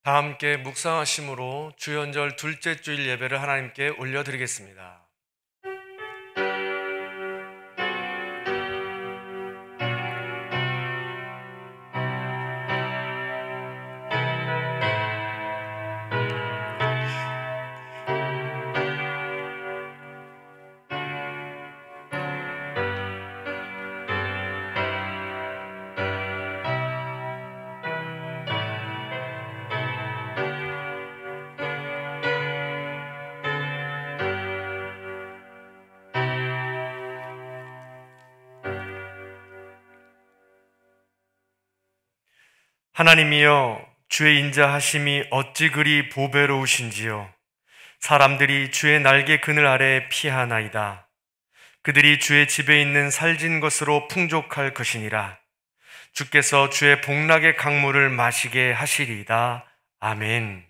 다 함께 묵상하심으로 주연절 둘째 주일 예배를 하나님께 올려드리겠습니다. 하나님이여, 주의 인자하심이 어찌 그리 보배로우신지요. 사람들이 주의 날개 그늘 아래 피하나이다. 그들이 주의 집에 있는 살진 것으로 풍족할 것이니라. 주께서 주의 복락의 강물을 마시게 하시리이다. 아멘.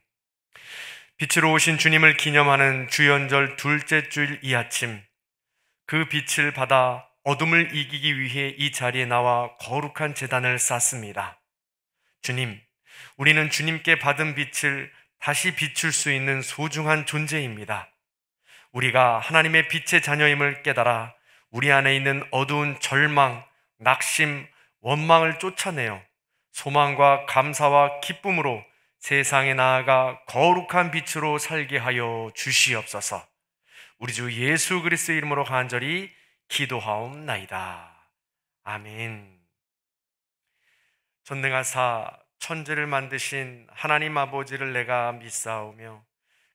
빛으로 오신 주님을 기념하는 주연절 둘째 주일 이 아침, 그 빛을 받아 어둠을 이기기 위해 이 자리에 나와 거룩한 제단을 쌓습니다. 주님, 우리는 주님께 받은 빛을 다시 비출 수 있는 소중한 존재입니다. 우리가 하나님의 빛의 자녀임을 깨달아 우리 안에 있는 어두운 절망, 낙심, 원망을 쫓아내어 소망과 감사와 기쁨으로 세상에 나아가 거룩한 빛으로 살게 하여 주시옵소서. 우리 주 예수 그리스도의 이름으로 간절히 기도하옵나이다. 아멘. 전능하사 천지를 만드신 하나님 아버지를 내가 믿사오며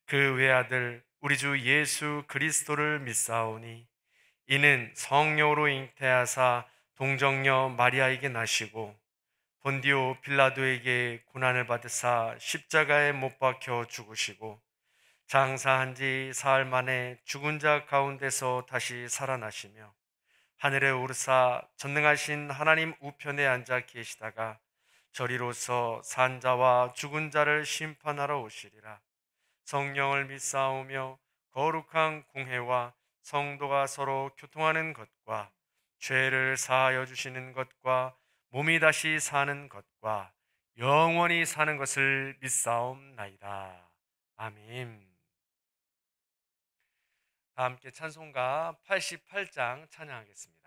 그 외아들 우리 주 예수 그리스도를 믿사오니 이는 성령으로 잉태하사 동정녀 마리아에게 나시고 본디오 빌라도에게 고난을 받으사 십자가에 못 박혀 죽으시고 장사한 지 사흘 만에 죽은 자 가운데서 다시 살아나시며 하늘에 오르사 전능하신 하나님 우편에 앉아 계시다가 저리로서 산자와 죽은 자를 심판하러 오시리라. 성령을 믿사오며 거룩한 공회와 성도가 서로 교통하는 것과 죄를 사하여 주시는 것과 몸이 다시 사는 것과 영원히 사는 것을 믿사옵나이다. 아멘. 다 함께 찬송가 88장 찬양하겠습니다.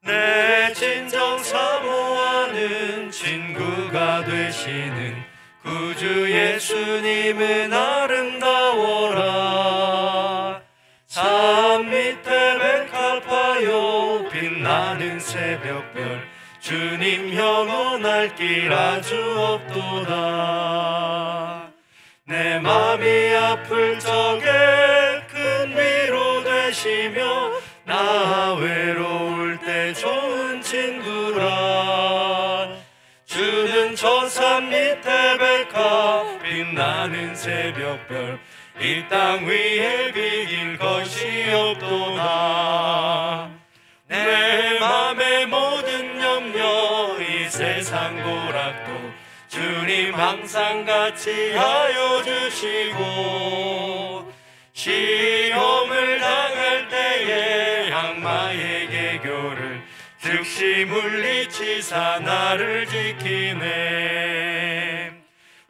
내 진정 사모하는 친구가 되시는 구주 예수님은 아름다워라. 산 밑에 백합하여 빛나는 새벽별 주님 영원할 길 아주 없도다. 내 맘이 아플 적에 큰 위로 되시며 나 외로울 때 좋은 친구라. 주는 저 산 밑에 백합 빛나는 새벽별 이 땅 위에 비길 것이 없도다. 내 맘의 모든 염려 이 세상 고락도 주님 항상 같이 하여 주시고 시험을 당할 때에 악마의 계교를 즉시 물리치사 나를 지키네.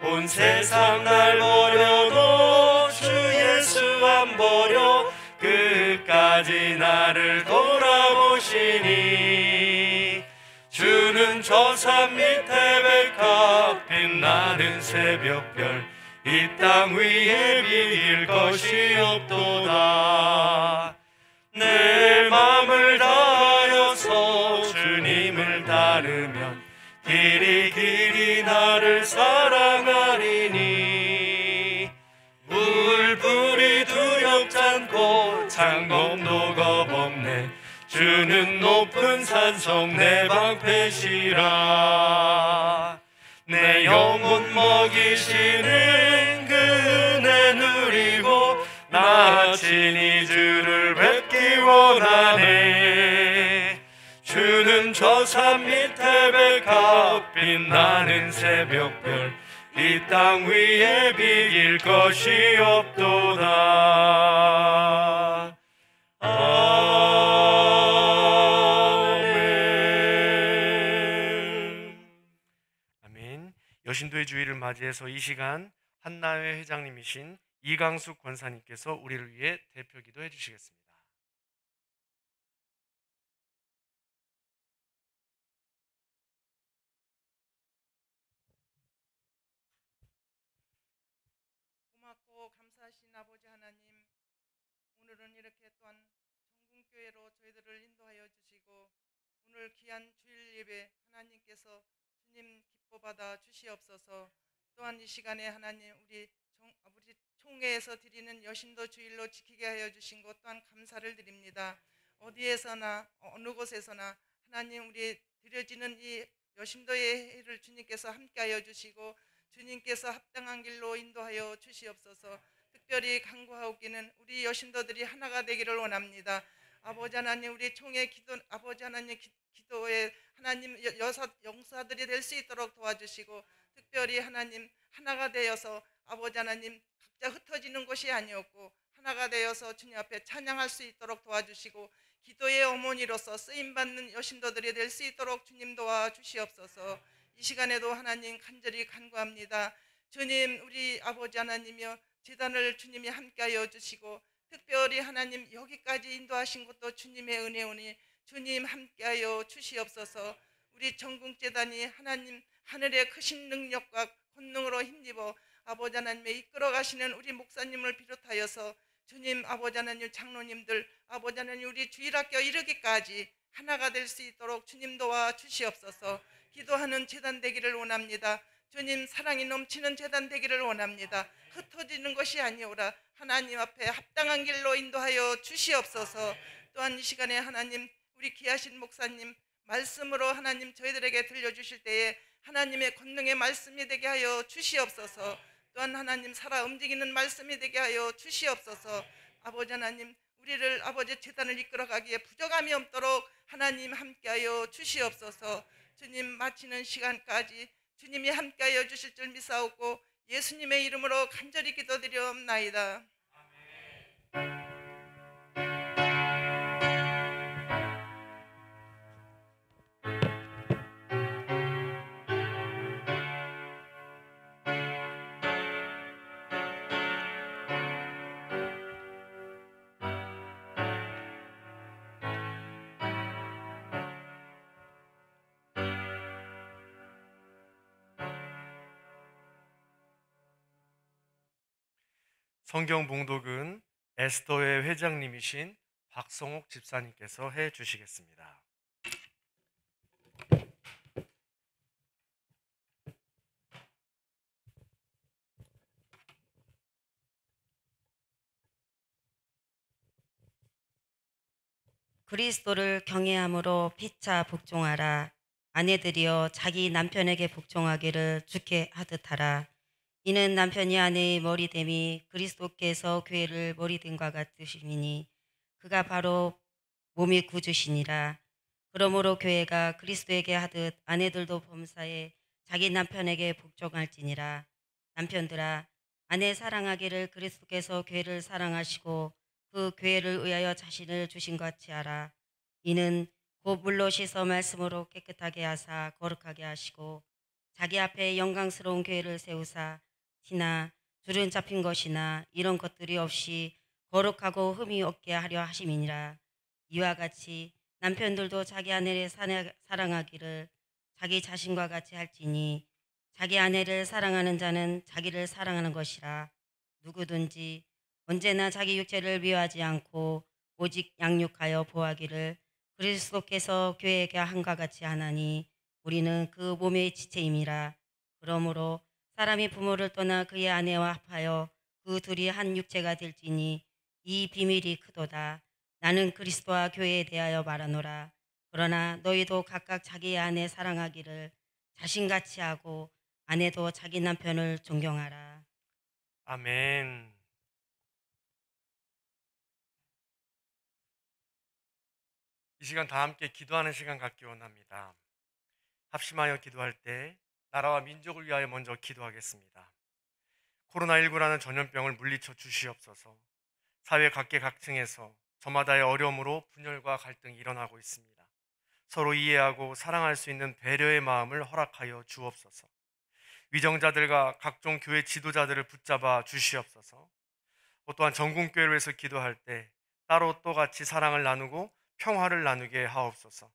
온 세상 날 버려도 주 예수 안 버려 끝까지 나를 돌아보시니. 주는 저 산 밑에 백합 빛나는 새벽별 이 땅 위에 비길 것이 없도다. 내 맘을 다하여서 주님을 따르면 길이 길이 나를 사랑하리니. 물불이 두렵지 않고 창검도 겁없네. 주는 높은 산성 내 방패시라. 내 영혼 먹이시는 그 은혜 누리고 나 친히 주를 뵙기 원하네. 주는 저 산 밑에 백합 빛나는 새벽별 이 땅 위에 비길 것이 없도다. 맞이해서 이 시간 한나회 회장님이신 이강숙 권사님께서 우리를 위해 대표 기도해 주시겠습니다. 고맙고 감사하신 아버지 하나님, 오늘은 이렇게 또한 정궁교회로 저희들을 인도하여 주시고 오늘 귀한 주일 예배 하나님께서 주님 기뻐받아 주시옵소서. 또한 이 시간에 하나님 우리 총회에서 드리는 여신도 주일로 지키게 하여 주신 것 또한 감사를 드립니다. 어디에서나 어느 곳에서나 하나님 우리 드려지는 이 여신도의 해를 주님께서 함께하여 주시고 주님께서 합당한 길로 인도하여 주시옵소서. 특별히 간구하옵기는 우리 여신도들이 하나가 되기를 원합니다. 아버지 하나님, 우리 총회 기도 아버지 하나님 기도에 하나님 용사들이 될 수 있도록 도와주시고, 특별히 하나님 하나가 되어서 아버지 하나님 각자 흩어지는 것이 아니었고 하나가 되어서 주님 앞에 찬양할 수 있도록 도와주시고, 기도의 어머니로서 쓰임받는 여신도들이 될 수 있도록 주님 도와주시옵소서. 이 시간에도 하나님 간절히 간구합니다. 주님, 우리 아버지 하나님이여 제단을 주님이 함께하여 주시고, 특별히 하나님 여기까지 인도하신 것도 주님의 은혜오니 주님 함께하여 주시옵소서. 우리 전궁재단이 하나님 하늘의 크신 능력과 권능으로 힘입어 아버지 하나님의 이끌어가시는 우리 목사님을 비롯하여서 주님 아버지 하나님 장로님들 아버지 하나님 우리 주일학교 이르기까지 하나가 될 수 있도록 주님 도와 주시옵소서. 기도하는 재단 되기를 원합니다. 주님 사랑이 넘치는 재단 되기를 원합니다. 흩어지는 것이 아니오라 하나님 앞에 합당한 길로 인도하여 주시옵소서. 또한 이 시간에 하나님 우리 귀하신 목사님 말씀으로 하나님 저희들에게 들려주실 때에 하나님의 권능의 말씀이 되게 하여 주시옵소서. 또한 하나님 살아 움직이는 말씀이 되게 하여 주시옵소서. 아버지 하나님 우리를 아버지 재단을 이끌어가기에 부족함이 없도록 하나님 함께하여 주시옵소서. 주님 마치는 시간까지 주님이 함께하여 주실 줄 믿사옵고 예수님의 이름으로 간절히 기도드리옵나이다. 성경 봉독은 에스더의 회장님이신 박성옥 집사님께서 해 주시겠습니다. 그리스도를 경외함으로 피차 복종하라. 아내들이여 자기 남편에게 복종하기를 주께 하듯하라. 이는 남편이 아내의 머리됨이 그리스도께서 교회를 머리됨과 같으심이니 그가 바로 몸이 구주시니라. 그러므로 교회가 그리스도에게 하듯 아내들도 범사에 자기 남편에게 복종할지니라. 남편들아 아내 사랑하기를 그리스도께서 교회를 사랑하시고 그 교회를 위하여 자신을 주신 것 같이 하라. 이는 곧 물로 씻어 말씀으로 깨끗하게 하사 거룩하게 하시고 자기 앞에 영광스러운 교회를 세우사 티나 주름 잡힌 것이나 이런 것들이 없이 거룩하고 흠이 없게 하려 하심이니라. 이와 같이 남편들도 자기 아내를 사랑하기를 자기 자신과 같이 할지니 자기 아내를 사랑하는 자는 자기를 사랑하는 것이라. 누구든지 언제나 자기 육체를 미워하지 않고 오직 양육하여 보호하기를 그리스도께서 교회에게 한과 같이 하나니 우리는 그 몸의 지체임이라. 그러므로 사람이 부모를 떠나 그의 아내와 합하여 그 둘이 한 육체가 될지니 이 비밀이 크도다. 나는 그리스도와 교회에 대하여 말하노라. 그러나 너희도 각각 자기의 아내 사랑하기를 자신같이 하고 아내도 자기 남편을 존경하라. 아멘. 이 시간 다 함께 기도하는 시간 갖기 원합니다. 합심하여 기도할 때 나라와 민족을 위하여 먼저 기도하겠습니다. 코로나19라는 전염병을 물리쳐 주시옵소서. 사회 각계각층에서 저마다의 어려움으로 분열과 갈등이 일어나고 있습니다. 서로 이해하고 사랑할 수 있는 배려의 마음을 허락하여 주옵소서. 위정자들과 각종 교회 지도자들을 붙잡아 주시옵소서. 또한 전국교회를 위해서 기도할 때 따로 또 같이 사랑을 나누고 평화를 나누게 하옵소서.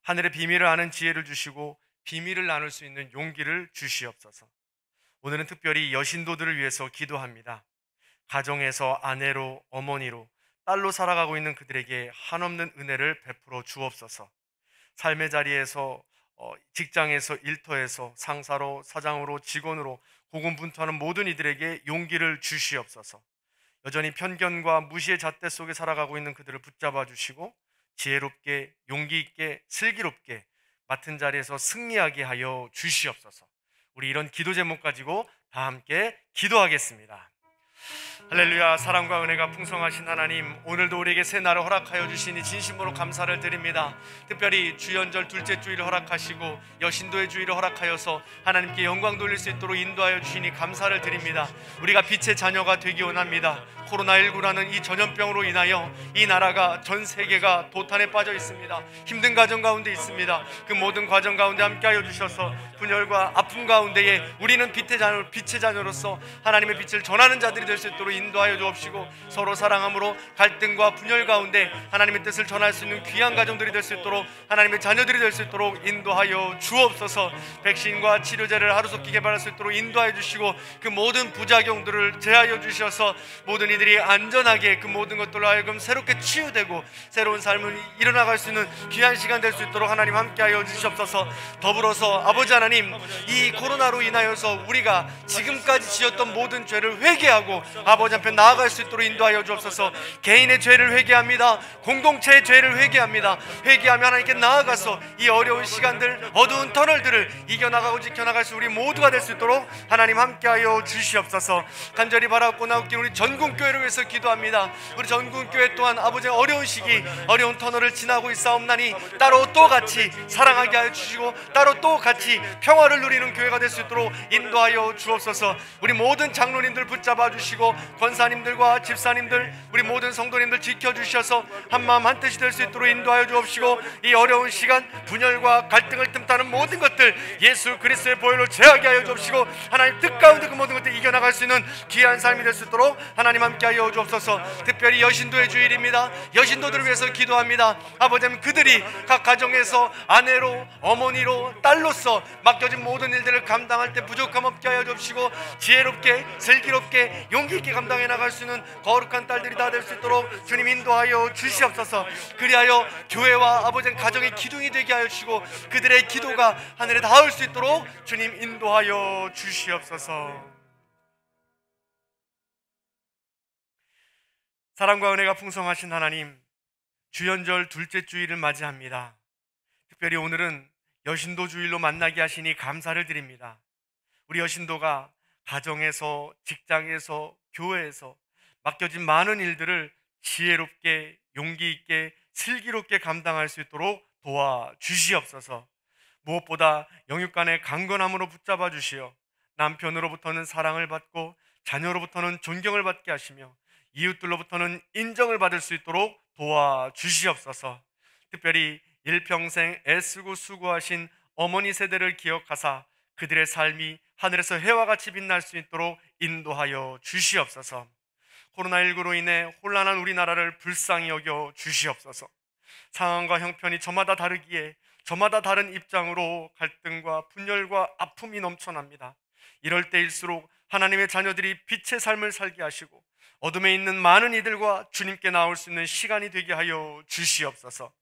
하늘의 비밀을 아는 지혜를 주시고 비밀을 나눌 수 있는 용기를 주시옵소서. 오늘은 특별히 여신도들을 위해서 기도합니다. 가정에서 아내로, 어머니로, 딸로 살아가고 있는 그들에게 한없는 은혜를 베풀어 주옵소서. 삶의 자리에서, 직장에서, 일터에서, 상사로, 사장으로, 직원으로 고군분투하는 모든 이들에게 용기를 주시옵소서. 여전히 편견과 무시의 잣대 속에 살아가고 있는 그들을 붙잡아 주시고 지혜롭게, 용기 있게, 슬기롭게 맡은 자리에서 승리하게 하여 주시옵소서. 우리 이런 기도 제목 가지고 다 함께 기도하겠습니다. 할렐루야. 사랑과 은혜가 풍성하신 하나님, 오늘도 우리에게 새 날을 허락하여 주시니 진심으로 감사를 드립니다. 특별히 주연절 둘째 주일을 허락하시고 여신도의 주일을 허락하여서 하나님께 영광 돌릴 수 있도록 인도하여 주시니 감사를 드립니다. 우리가 빛의 자녀가 되기 원합니다. 코로나19라는 이 전염병으로 인하여 이 나라가, 전 세계가 도탄에 빠져 있습니다. 힘든 가정 가운데 있습니다. 그 모든 과정 가운데 함께하여 주셔서 분열과 아픔 가운데에 우리는 빛의 자녀로서 하나님의 빛을 전하는 자들이 될 수 있도록 인도하여 주옵시고, 서로 사랑함으로 갈등과 분열 가운데 하나님의 뜻을 전할 수 있는 귀한 가정들이 될 수 있도록, 하나님의 자녀들이 될 수 있도록 인도하여 주옵소서. 백신과 치료제를 하루속히 개발할 수 있도록 인도하여 주시고, 그 모든 부작용들을 제하여 주셔서 모든 이들이 안전하게 그 모든 것들로 하여금 새롭게 치유되고 새로운 삶을 일어나갈 수 있는 귀한 시간 될 수 있도록 하나님 함께하여 주시옵소서. 더불어서 아버지 하나님, 이 코로나로 인하여서 우리가 지금까지 지었던 모든 죄를 회개하고 아버지 앞에 나아갈 수 있도록 인도하여 주옵소서. 개인의 죄를 회개합니다. 공동체의 죄를 회개합니다. 회개하며 하나님께 나아가서 이 어려운 시간들, 어두운 터널들을 이겨나가고 지켜나갈 수 우리 모두가 될 수 있도록 하나님 함께하여 주시옵소서. 간절히 바라고 나오길 우리 전국교회를 위해서 기도합니다. 우리 전국교회 또한 아버지의 어려운 시기, 어려운 터널을 지나고 있사옵나니 따로 또 같이 사랑하게 하여 주시고 따로 또 같이 평화를 누리는 교회가 될 수 있도록 인도하여 주옵소서. 우리 모든 장로님들 붙잡아 주시고 권사님들과 집사님들, 우리 모든 성도님들 지켜주셔서 한마음 한뜻이 될 수 있도록 인도하여 주옵시고, 이 어려운 시간 분열과 갈등을 틈타는 모든 것들 예수 그리스도의 보혈로 제하게 하여 주옵시고, 하나님 뜻 가운데 그 모든 것들 이겨나갈 수 있는 귀한 삶이 될 수 있도록 하나님 함께하여 주옵소서. 특별히 여신도의 주일입니다. 여신도들을 위해서 기도합니다. 아버지, 그들이 각 가정에서 아내로, 어머니로, 딸로서 맡겨진 모든 일들을 감당할 때 부족함 없게 하여 주옵시고, 지혜롭게, 슬기롭게, 용기 있게 감당해 나갈 수 있는 거룩한 딸들이 다 될 수 있도록 주님 인도하여 주시옵소서. 그리하여 교회와 아버지 가정의 기둥이 되게 하여 주시고 그들의 기도가 하늘에 닿을 수 있도록 주님 인도하여 주시옵소서. 사랑과 은혜가 풍성하신 하나님, 주연절 둘째 주일을 맞이합니다. 특별히 오늘은 여신도 주일로 만나게 하시니 감사를 드립니다. 우리 여신도가 가정에서, 직장에서, 교회에서 맡겨진 많은 일들을 지혜롭게, 용기 있게, 슬기롭게 감당할 수 있도록 도와주시옵소서. 무엇보다 영육간의 강건함으로 붙잡아 주시어 남편으로부터는 사랑을 받고 자녀로부터는 존경을 받게 하시며 이웃들로부터는 인정을 받을 수 있도록 도와주시옵소서. 특별히 일평생 애쓰고 수고하신 어머니 세대를 기억하사 그들의 삶이 하늘에서 해와 같이 빛날 수 있도록 인도하여 주시옵소서. 코로나19로 인해 혼란한 우리나라를 불쌍히 여겨 주시옵소서. 상황과 형편이 저마다 다르기에 저마다 다른 입장으로 갈등과 분열과 아픔이 넘쳐납니다. 이럴 때일수록 하나님의 자녀들이 빛의 삶을 살게 하시고 어둠에 있는 많은 이들과 주님께 나올 수 있는 시간이 되게 하여 주시옵소서.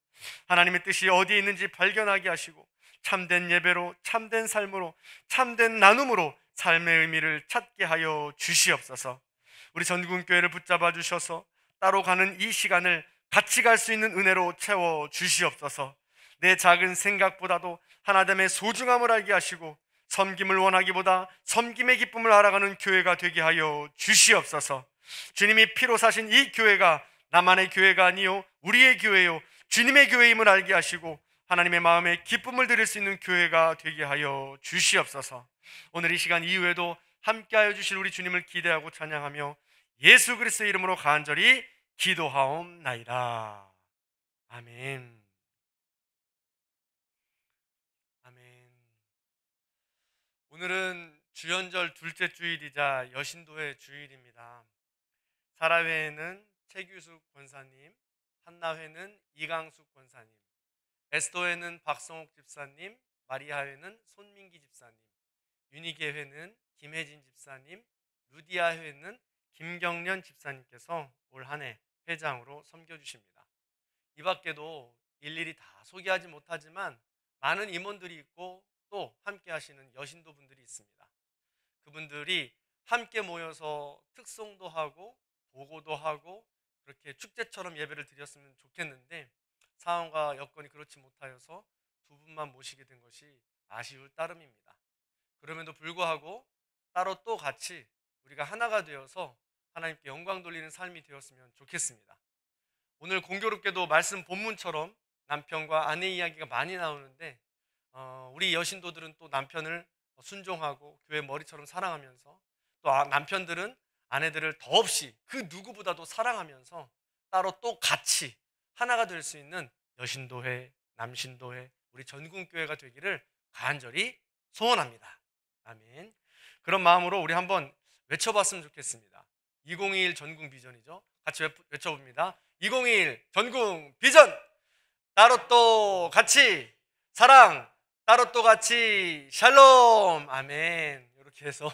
하나님의 뜻이 어디에 있는지 발견하게 하시고 참된 예배로, 참된 삶으로, 참된 나눔으로 삶의 의미를 찾게 하여 주시옵소서. 우리 전국교회를 붙잡아 주셔서 따로 가는 이 시간을 같이 갈 수 있는 은혜로 채워 주시옵소서. 내 작은 생각보다도 하나됨의 소중함을 알게 하시고 섬김을 원하기보다 섬김의 기쁨을 알아가는 교회가 되게 하여 주시옵소서. 주님이 피로 사신 이 교회가 나만의 교회가 아니요 우리의 교회요 주님의 교회임을 알게 하시고 하나님의 마음에 기쁨을 드릴 수 있는 교회가 되게 하여 주시옵소서. 오늘 이 시간 이후에도 함께하여 주실 우리 주님을 기대하고 찬양하며 예수 그리스도의 이름으로 간절히 기도하옵나이다. 아멘. 아멘. 오늘은 주연절 둘째 주일이자 여신도의 주일입니다. 사라회에는 최규숙 권사님, 한나회는 이강숙 권사님, 에스더회는 박성옥 집사님, 마리아회는 손민기 집사님, 유니게회는 김혜진 집사님, 루디아회는 김경련 집사님께서 올 한 해 회장으로 섬겨주십니다. 이 밖에도 일일이 다 소개하지 못하지만 많은 임원들이 있고 또 함께 하시는 여신도 분들이 있습니다. 그분들이 함께 모여서 특송도 하고 보고도 하고 그렇게 축제처럼 예배를 드렸으면 좋겠는데 상황과 여건이 그렇지 못하여서 두 분만 모시게 된 것이 아쉬울 따름입니다. 그럼에도 불구하고 따로 또 같이 우리가 하나가 되어서 하나님께 영광 돌리는 삶이 되었으면 좋겠습니다. 오늘 공교롭게도 말씀 본문처럼 남편과 아내 이야기가 많이 나오는데 우리 여신도들은 또 남편을 순종하고 교회 머리처럼 사랑하면서 또 남편들은 아내들을 더없이 그 누구보다도 사랑하면서 따로 또 같이 하나가 될 수 있는 여신도회, 남신도회, 우리 전국교회가 되기를 간절히 소원합니다. 아멘. 그런 마음으로 우리 한번 외쳐봤으면 좋겠습니다. 2021 전국 비전이죠. 같이 외쳐봅니다. 2021 전국 비전! 따로 또 같이 사랑, 따로 또 같이 샬롬, 아멘. 이렇게 해서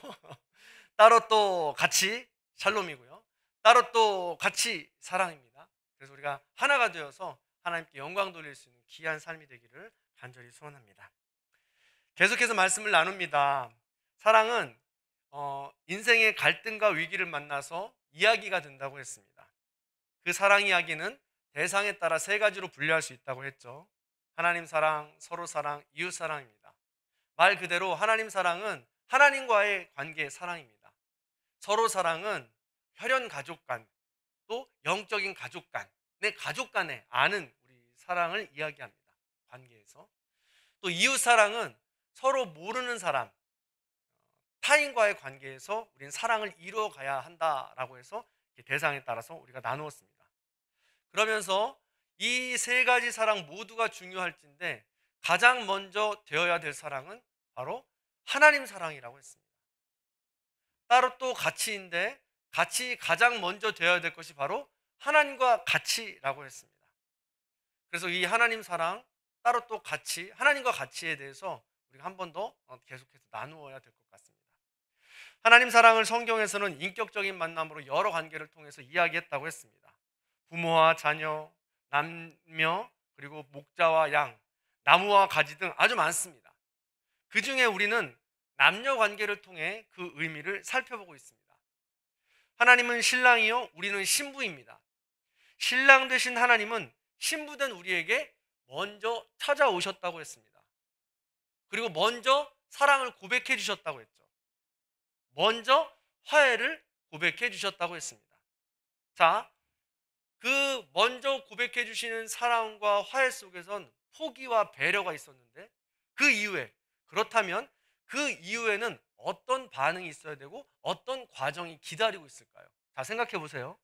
따로 또 같이 샬롬이고요, 따로 또 같이 사랑입니다. 그래서 우리가 하나가 되어서 하나님께 영광 돌릴 수 있는 귀한 삶이 되기를 간절히 소원합니다. 계속해서 말씀을 나눕니다. 사랑은 인생의 갈등과 위기를 만나서 이야기가 된다고 했습니다. 그 사랑 이야기는 대상에 따라 세 가지로 분류할 수 있다고 했죠. 하나님 사랑, 서로 사랑, 이웃 사랑입니다. 말 그대로 하나님 사랑은 하나님과의 관계의 사랑입니다. 서로 사랑은 혈연 가족 간, 또 영적인 가족 간, 내 가족 간에 아는 우리 사랑을 이야기합니다. 관계에서. 또 이웃 사랑은 서로 모르는 사람, 타인과의 관계에서 우리는 사랑을 이루어가야 한다라고 해서 대상에 따라서 우리가 나누었습니다. 그러면서 이 세 가지 사랑 모두가 중요할진데 가장 먼저 되어야 될 사랑은 바로 하나님 사랑이라고 했습니다. 따로 또 가치인데 같이 가장 먼저 되어야 될 것이 바로 하나님과 가치라고 했습니다. 그래서 이 하나님 사랑, 따로 또 가치, 하나님과 가치에 대해서 우리가 한 번 더 계속해서 나누어야 될 것 같습니다. 하나님 사랑을 성경에서는 인격적인 만남으로 여러 관계를 통해서 이야기했다고 했습니다. 부모와 자녀, 남녀, 그리고 목자와 양, 나무와 가지 등 아주 많습니다. 그 중에 우리는 남녀 관계를 통해 그 의미를 살펴보고 있습니다. 하나님은 신랑이요, 우리는 신부입니다. 신랑 되신 하나님은 신부된 우리에게 먼저 찾아오셨다고 했습니다. 그리고 먼저 사랑을 고백해 주셨다고 했죠. 먼저 화해를 고백해 주셨다고 했습니다. 자, 그 먼저 고백해 주시는 사랑과 화해 속에선 포기와 배려가 있었는데 그 이후에, 그렇다면 그 이후에는 어떤 반응이 있어야 되고 어떤 과정이 기다리고 있을까요? 자, 생각해 보세요.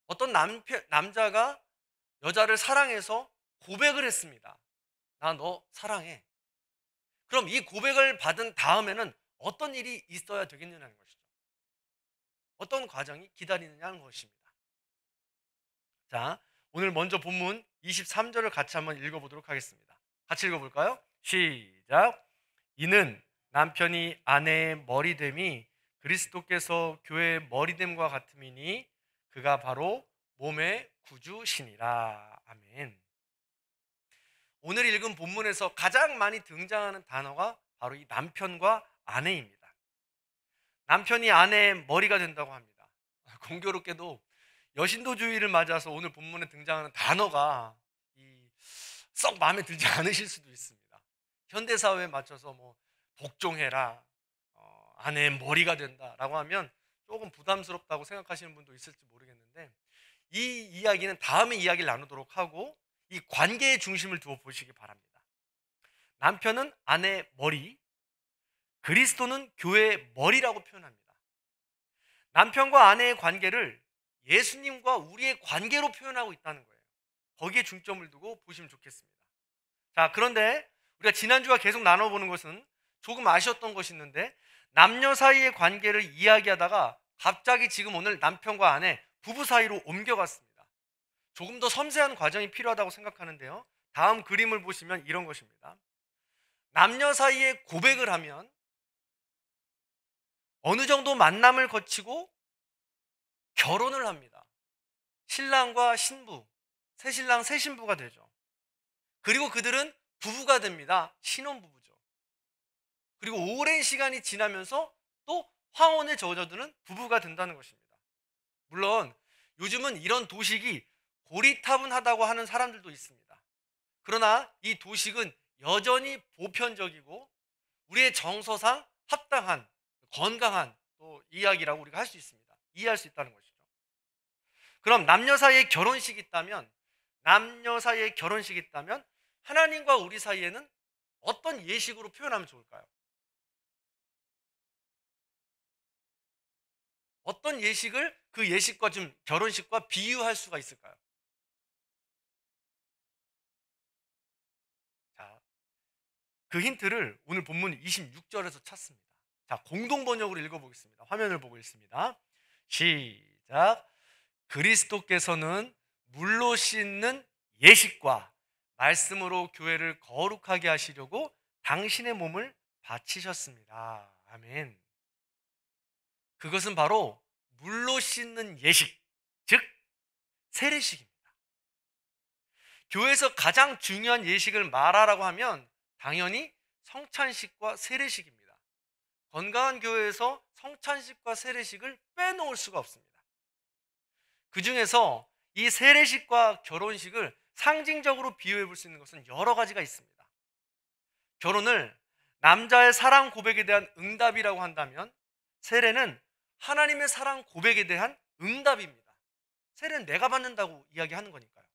어떤 남자가 여자를 사랑해서 고백을 했습니다. 나 너 사랑해. 그럼 이 고백을 받은 다음에는 어떤 일이 있어야 되겠느냐는 것이죠. 어떤 과정이 기다리느냐는 것입니다. 자, 오늘 먼저 본문 23절을 같이 한번 읽어보도록 하겠습니다. 같이 읽어볼까요? 시작. 이는 남편이 아내의 머리됨이 그리스도께서 교회의 머리됨과 같음이니 그가 바로 몸의 구주시니라. 아멘. 오늘 읽은 본문에서 가장 많이 등장하는 단어가 바로 이 남편과 아내입니다. 남편이 아내의 머리가 된다고 합니다. 공교롭게도 여신도주의를 맞아서 오늘 본문에 등장하는 단어가 썩 마음에 들지 않으실 수도 있습니다. 현대사회에 맞춰서 뭐 복종해라, 아내의 머리가 된다라고 하면 조금 부담스럽다고 생각하시는 분도 있을지 모르겠는데 이 이야기는 다음에 이야기를 나누도록 하고 이 관계의 중심을 두어 보시기 바랍니다. 남편은 아내의 머리, 그리스도는 교회의 머리라고 표현합니다. 남편과 아내의 관계를 예수님과 우리의 관계로 표현하고 있다는 거예요. 거기에 중점을 두고 보시면 좋겠습니다. 자, 그런데 우리가 지난주와 계속 나눠보는 것은 조금 아쉬웠던 것이 있는데 남녀 사이의 관계를 이야기하다가 갑자기 지금 오늘 남편과 아내, 부부 사이로 옮겨갔습니다. 조금 더 섬세한 과정이 필요하다고 생각하는데요. 다음 그림을 보시면 이런 것입니다. 남녀 사이에 고백을 하면 어느 정도 만남을 거치고 결혼을 합니다. 신랑과 신부, 새신랑 새신부가 되죠. 그리고 그들은 부부가 됩니다. 신혼부부죠. 그리고 오랜 시간이 지나면서 또 황혼에 젖어드는 부부가 된다는 것입니다. 물론 요즘은 이런 도식이 고리타분하다고 하는 사람들도 있습니다. 그러나 이 도식은 여전히 보편적이고 우리의 정서상 합당한, 건강한 또 이야기라고 우리가 할 수 있습니다. 이해할 수 있다는 것이죠. 그럼 남녀 사이에 결혼식이 있다면, 하나님과 우리 사이에는 어떤 예식으로 표현하면 좋을까요? 어떤 예식을 그 예식과 좀 결혼식과 비유할 수가 있을까요? 자, 그 힌트를 오늘 본문 26절에서 찾습니다. 자, 공동 번역으로 읽어보겠습니다. 화면을 보고 있습니다. 시작. 그리스도께서는 물로 씻는 예식과 말씀으로 교회를 거룩하게 하시려고 당신의 몸을 바치셨습니다. 아멘. 그것은 바로 물로 씻는 예식, 즉 세례식입니다. 교회에서 가장 중요한 예식을 말하라고 하면 당연히 성찬식과 세례식입니다. 건강한 교회에서 성찬식과 세례식을 빼놓을 수가 없습니다. 그 중에서 이 세례식과 결혼식을 상징적으로 비유해 볼 수 있는 것은 여러 가지가 있습니다. 결혼을 남자의 사랑 고백에 대한 응답이라고 한다면 세례는 하나님의 사랑 고백에 대한 응답입니다. 세례는 내가 받는다고 이야기하는 거니까요.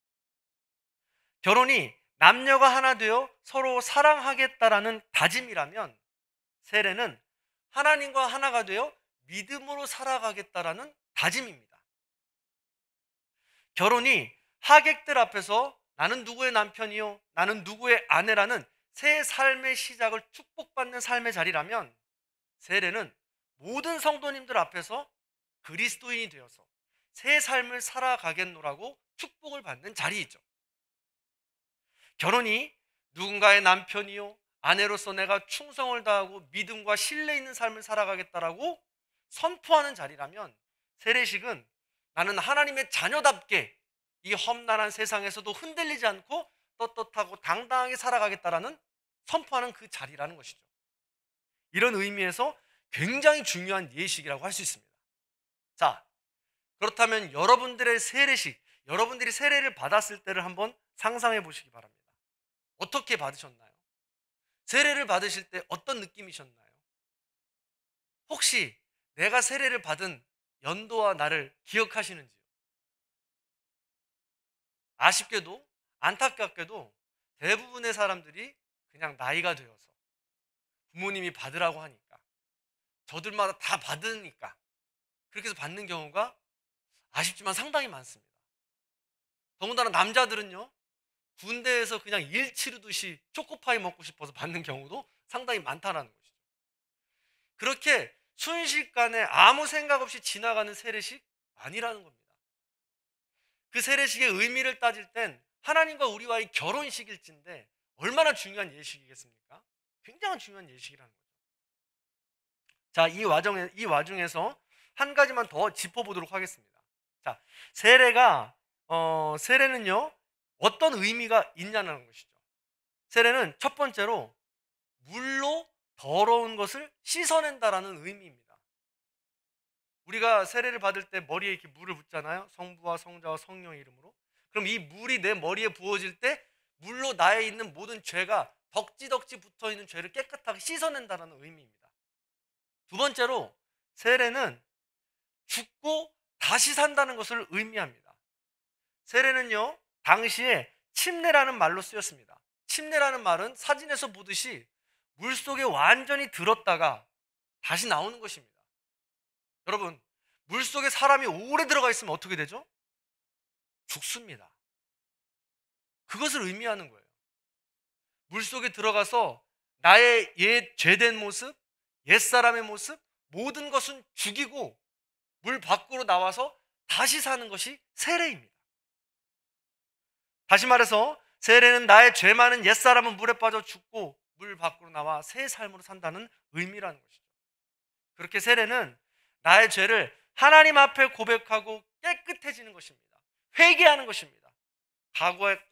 결혼이 남녀가 하나 되어 서로 사랑하겠다라는 다짐이라면 세례는 하나님과 하나가 되어 믿음으로 살아가겠다라는 다짐입니다. 결혼이 하객들 앞에서 나는 누구의 남편이요, 나는 누구의 아내라는 새 삶의 시작을 축복받는 삶의 자리라면 세례는 모든 성도님들 앞에서 그리스도인이 되어서 새 삶을 살아가겠노라고 축복을 받는 자리이죠. 결혼이 누군가의 남편이요, 아내로서 내가 충성을 다하고 믿음과 신뢰 있는 삶을 살아가겠다라고 선포하는 자리라면 세례식은 나는 하나님의 자녀답게 이 험난한 세상에서도 흔들리지 않고 떳떳하고 당당하게 살아가겠다라는 선포하는 그 자리라는 것이죠. 이런 의미에서 굉장히 중요한 예식이라고 할 수 있습니다. 자, 그렇다면 여러분들의 세례식, 여러분들이 세례를 받았을 때를 한번 상상해 보시기 바랍니다. 어떻게 받으셨나요? 세례를 받으실 때 어떤 느낌이셨나요? 혹시 내가 세례를 받은 연도와 날을 기억하시는지요? 아쉽게도, 안타깝게도 대부분의 사람들이 그냥 나이가 되어서 부모님이 받으라고 하니까, 저들마다 다 받으니까 그렇게 해서 받는 경우가 아쉽지만 상당히 많습니다. 더군다나 남자들은요, 군대에서 그냥 일 치르듯이 초코파이 먹고 싶어서 받는 경우도 상당히 많다는 것이죠. 그렇게 순식간에 아무 생각 없이 지나가는 세례식 아니라는 겁니다. 그 세례식의 의미를 따질 땐 하나님과 우리와의 결혼식일진데 얼마나 중요한 예식이겠습니까? 굉장히 중요한 예식이라는 거죠. 자, 이 와중에서 한 가지만 더 짚어보도록 하겠습니다. 자, 세례는요, 어떤 의미가 있냐는 것이죠. 세례는 첫 번째로 물로 더러운 것을 씻어낸다라는 의미입니다. 우리가 세례를 받을 때 머리에 이렇게 물을 붓잖아요. 성부와 성자와 성령의 이름으로. 그럼 이 물이 내 머리에 부어질 때 물로 나에 있는 모든 죄가 덕지덕지 붙어있는 죄를 깨끗하게 씻어낸다는 의미입니다. 두 번째로 세례는 죽고 다시 산다는 것을 의미합니다. 세례는요, 당시에 침례라는 말로 쓰였습니다. 침례라는 말은 사진에서 보듯이 물속에 완전히 들었다가 다시 나오는 것입니다. 여러분, 물속에 사람이 오래 들어가 있으면 어떻게 되죠? 죽습니다. 그것을 의미하는 거예요. 물속에 들어가서 나의 옛 죄된 모습, 옛사람의 모습, 모든 것은 죽이고 물 밖으로 나와서 다시 사는 것이 세례입니다. 다시 말해서 세례는 나의 죄 많은 옛사람은 물에 빠져 죽고 물 밖으로 나와 새 삶으로 산다는 의미라는 것이죠. 그렇게 세례는 나의 죄를 하나님 앞에 고백하고 깨끗해지는 것입니다. 회개하는 것입니다.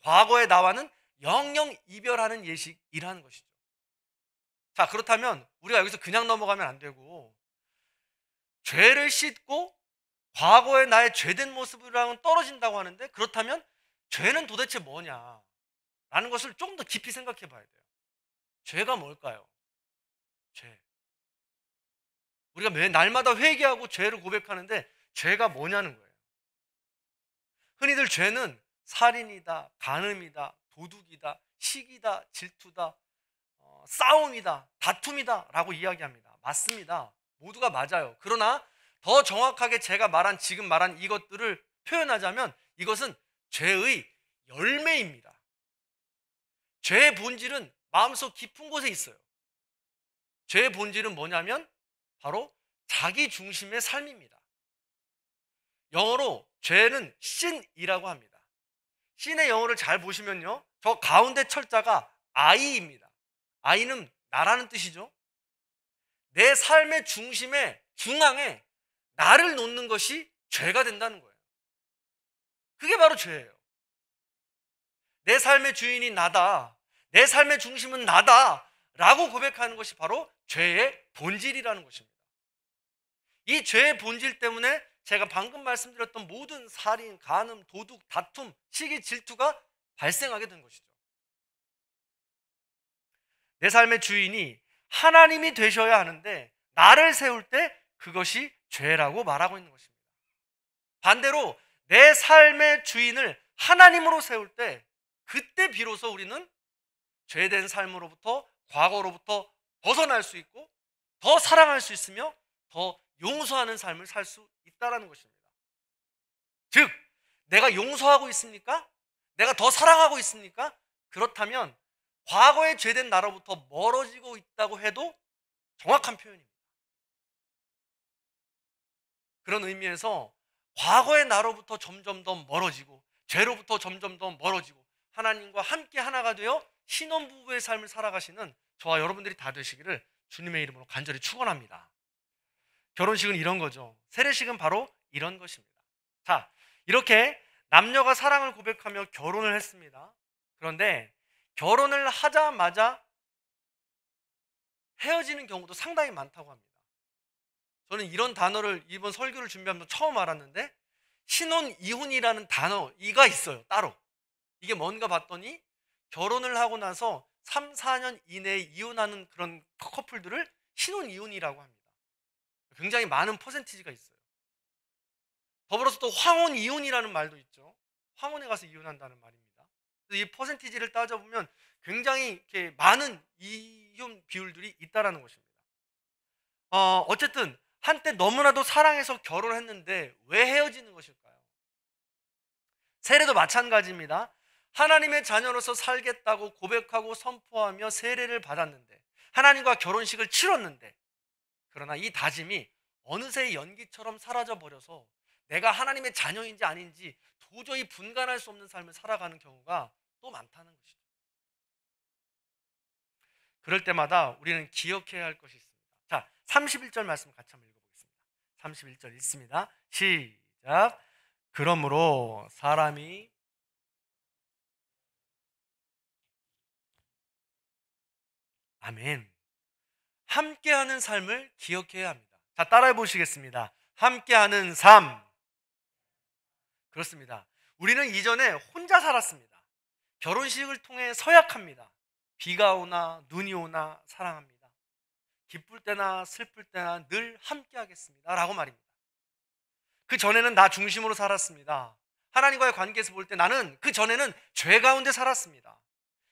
과거의 나와는 영영 이별하는 예식이라는 것이죠. 자, 그렇다면 우리가 여기서 그냥 넘어가면 안 되고, 죄를 씻고 과거의 나의 죄된 모습이랑은 떨어진다고 하는데, 그렇다면 죄는 도대체 뭐냐 라는 것을 조금 더 깊이 생각해 봐야 돼요. 죄가 뭘까요? 죄. 우리가 매 날마다 회개하고 죄를 고백하는데 죄가 뭐냐는 거예요. 흔히들 죄는 살인이다, 간음이다, 도둑이다, 시기다, 질투다, 싸움이다, 다툼이다 라고 이야기합니다. 맞습니다. 모두가 맞아요. 그러나 더 정확하게 제가 지금 말한 이것들을 표현하자면 이것은 죄의 열매입니다. 죄의 본질은 마음속 깊은 곳에 있어요. 죄의 본질은 뭐냐면 바로 자기 중심의 삶입니다. 영어로 죄는 sin이라고 합니다. sin의 영어를 잘 보시면요, 저 가운데 철자가 I입니다. I는 나라는 뜻이죠. 내 삶의 중앙에 나를 놓는 것이 죄가 된다는 거예요. 그게 바로 죄예요. 내 삶의 주인이 나다, 내 삶의 중심은 나다 라고 고백하는 것이 바로 죄의 본질이라는 것입니다. 이 죄의 본질 때문에 제가 방금 말씀드렸던 모든 살인, 간음, 도둑, 다툼, 시기, 질투가 발생하게 된 것이죠. 내 삶의 주인이 하나님이 되셔야 하는데 나를 세울 때 그것이 죄라고 말하고 있는 것입니다. 반대로 내 삶의 주인을 하나님으로 세울 때 그때 비로소 우리는 죄된 삶으로부터, 과거로부터 벗어날 수 있고 더 사랑할 수 있으며 더 용서하는 삶을 살 수 있다는 것입니다. 즉, 내가 용서하고 있습니까? 내가 더 사랑하고 있습니까? 그렇다면 과거에 죄된 나로부터 멀어지고 있다고 해도 정확한 표현입니다. 그런 의미에서 과거의 나로부터 점점 더 멀어지고 죄로부터 점점 더 멀어지고 하나님과 함께 하나가 되어 신혼부부의 삶을 살아가시는 저와 여러분들이 다 되시기를 주님의 이름으로 간절히 축원합니다. 결혼식은 이런 거죠. 세례식은 바로 이런 것입니다. 자, 이렇게 남녀가 사랑을 고백하며 결혼을 했습니다. 그런데 결혼을 하자마자 헤어지는 경우도 상당히 많다고 합니다. 저는 이런 단어를 이번 설교를 준비하면서 처음 알았는데 신혼 이혼이라는 단어가 있어요. 따로. 이게 뭔가 봤더니 결혼을 하고 나서 3, 4년 이내에 이혼하는 그런 커플들을 신혼 이혼이라고 합니다. 굉장히 많은 퍼센티지가 있어요. 더불어서 또 황혼 이혼이라는 말도 있죠. 황혼에 가서 이혼한다는 말입니다. 이 퍼센티지를 따져보면 굉장히 이렇게 많은 이혼 비율들이 있다라는 것입니다. 어쨌든 한때 너무나도 사랑해서 결혼했는데 왜 헤어지는 것일까요? 세례도 마찬가지입니다. 하나님의 자녀로서 살겠다고 고백하고 선포하며 세례를 받았는데 하나님과 결혼식을 치렀는데 그러나 이 다짐이 어느새 연기처럼 사라져버려서 내가 하나님의 자녀인지 아닌지 도저히 분간할 수 없는 삶을 살아가는 경우가 또 많다는 것이죠. 그럴 때마다 우리는 기억해야 할 것이 있습니다. 자, 31절 말씀 같이 한번 읽어보겠습니다. 31절 읽습니다. 시작. 그러므로 사람이 아멘. 함께하는 삶을 기억해야 합니다. 자, 따라해 보시겠습니다. 함께하는 삶. 그렇습니다. 우리는 이전에 혼자 살았습니다. 결혼식을 통해 서약합니다. 비가 오나 눈이 오나 사랑합니다. 기쁠 때나 슬플 때나 늘 함께하겠습니다 라고 말입니다. 그 전에는 나 중심으로 살았습니다. 하나님과의 관계에서 볼 때 나는 그 전에는 죄 가운데 살았습니다.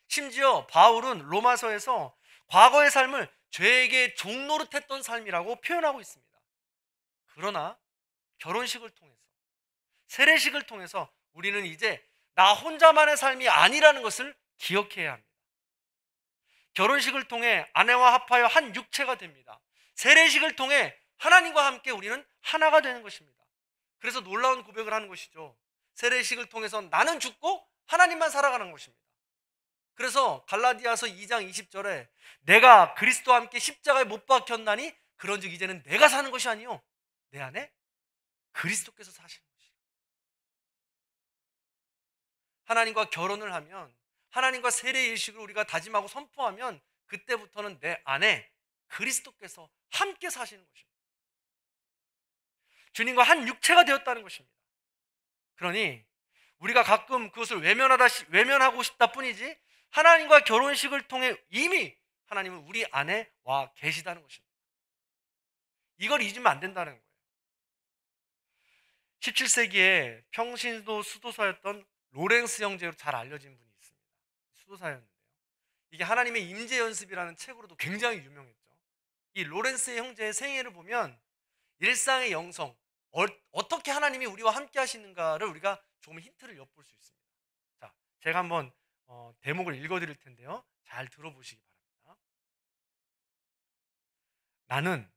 심지어 바울은 로마서에서 과거의 삶을 죄에게 종노릇했던 삶이라고 표현하고 있습니다. 그러나 결혼식을 통해서, 세례식을 통해서 우리는 이제 나 혼자만의 삶이 아니라는 것을 기억해야 합니다. 결혼식을 통해 아내와 합하여 한 육체가 됩니다. 세례식을 통해 하나님과 함께 우리는 하나가 되는 것입니다. 그래서 놀라운 고백을 하는 것이죠. 세례식을 통해서 나는 죽고 하나님만 살아가는 것입니다. 그래서 갈라디아서 2장 20절에 내가 그리스도와 함께 십자가에 못 박혔나니 그런즉 이제는 내가 사는 것이 아니요 내 안에 그리스도께서 사시는 것이다. 하나님과 결혼을 하면, 하나님과 세례 일식을 우리가 다짐하고 선포하면 그때부터는 내 안에 그리스도께서 함께 사시는 것입니다. 주님과 한 육체가 되었다는 것입니다. 그러니 우리가 가끔 그것을 외면하고 싶다 뿐이지 하나님과 결혼식을 통해 이미 하나님은 우리 안에 와 계시다는 것입니다. 이걸 잊으면 안 된다는 거예요. 17세기에 평신도 수도사였던 로렌스 형제로 잘 알려진 분이 있습니다. 수도사였는데요. 이게 하나님의 임재 연습이라는 책으로도 굉장히 유명했죠. 이 로렌스 형제의 생애를 보면 일상의 영성, 어떻게 하나님이 우리와 함께 하시는가를 우리가 조금 힌트를 엿볼 수 있습니다. 자, 제가 한번 대목을 읽어드릴 텐데요. 잘 들어보시기 바랍니다. 나는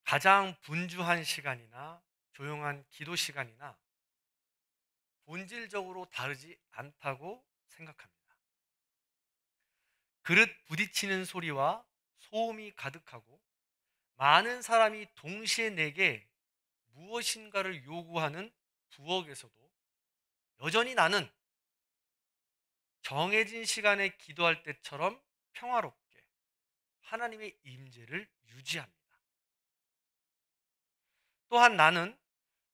가장 분주한 시간이나 조용한 기도 시간이나 본질적으로 다르지 않다고 생각합니다. 그릇 부딪히는 소리와 소음이 가득하고 많은 사람이 동시에 내게 무엇인가를 요구하는 부엌에서도 여전히 나는 정해진 시간에 기도할 때처럼 평화롭게 하나님의 임재를 유지합니다. 또한 나는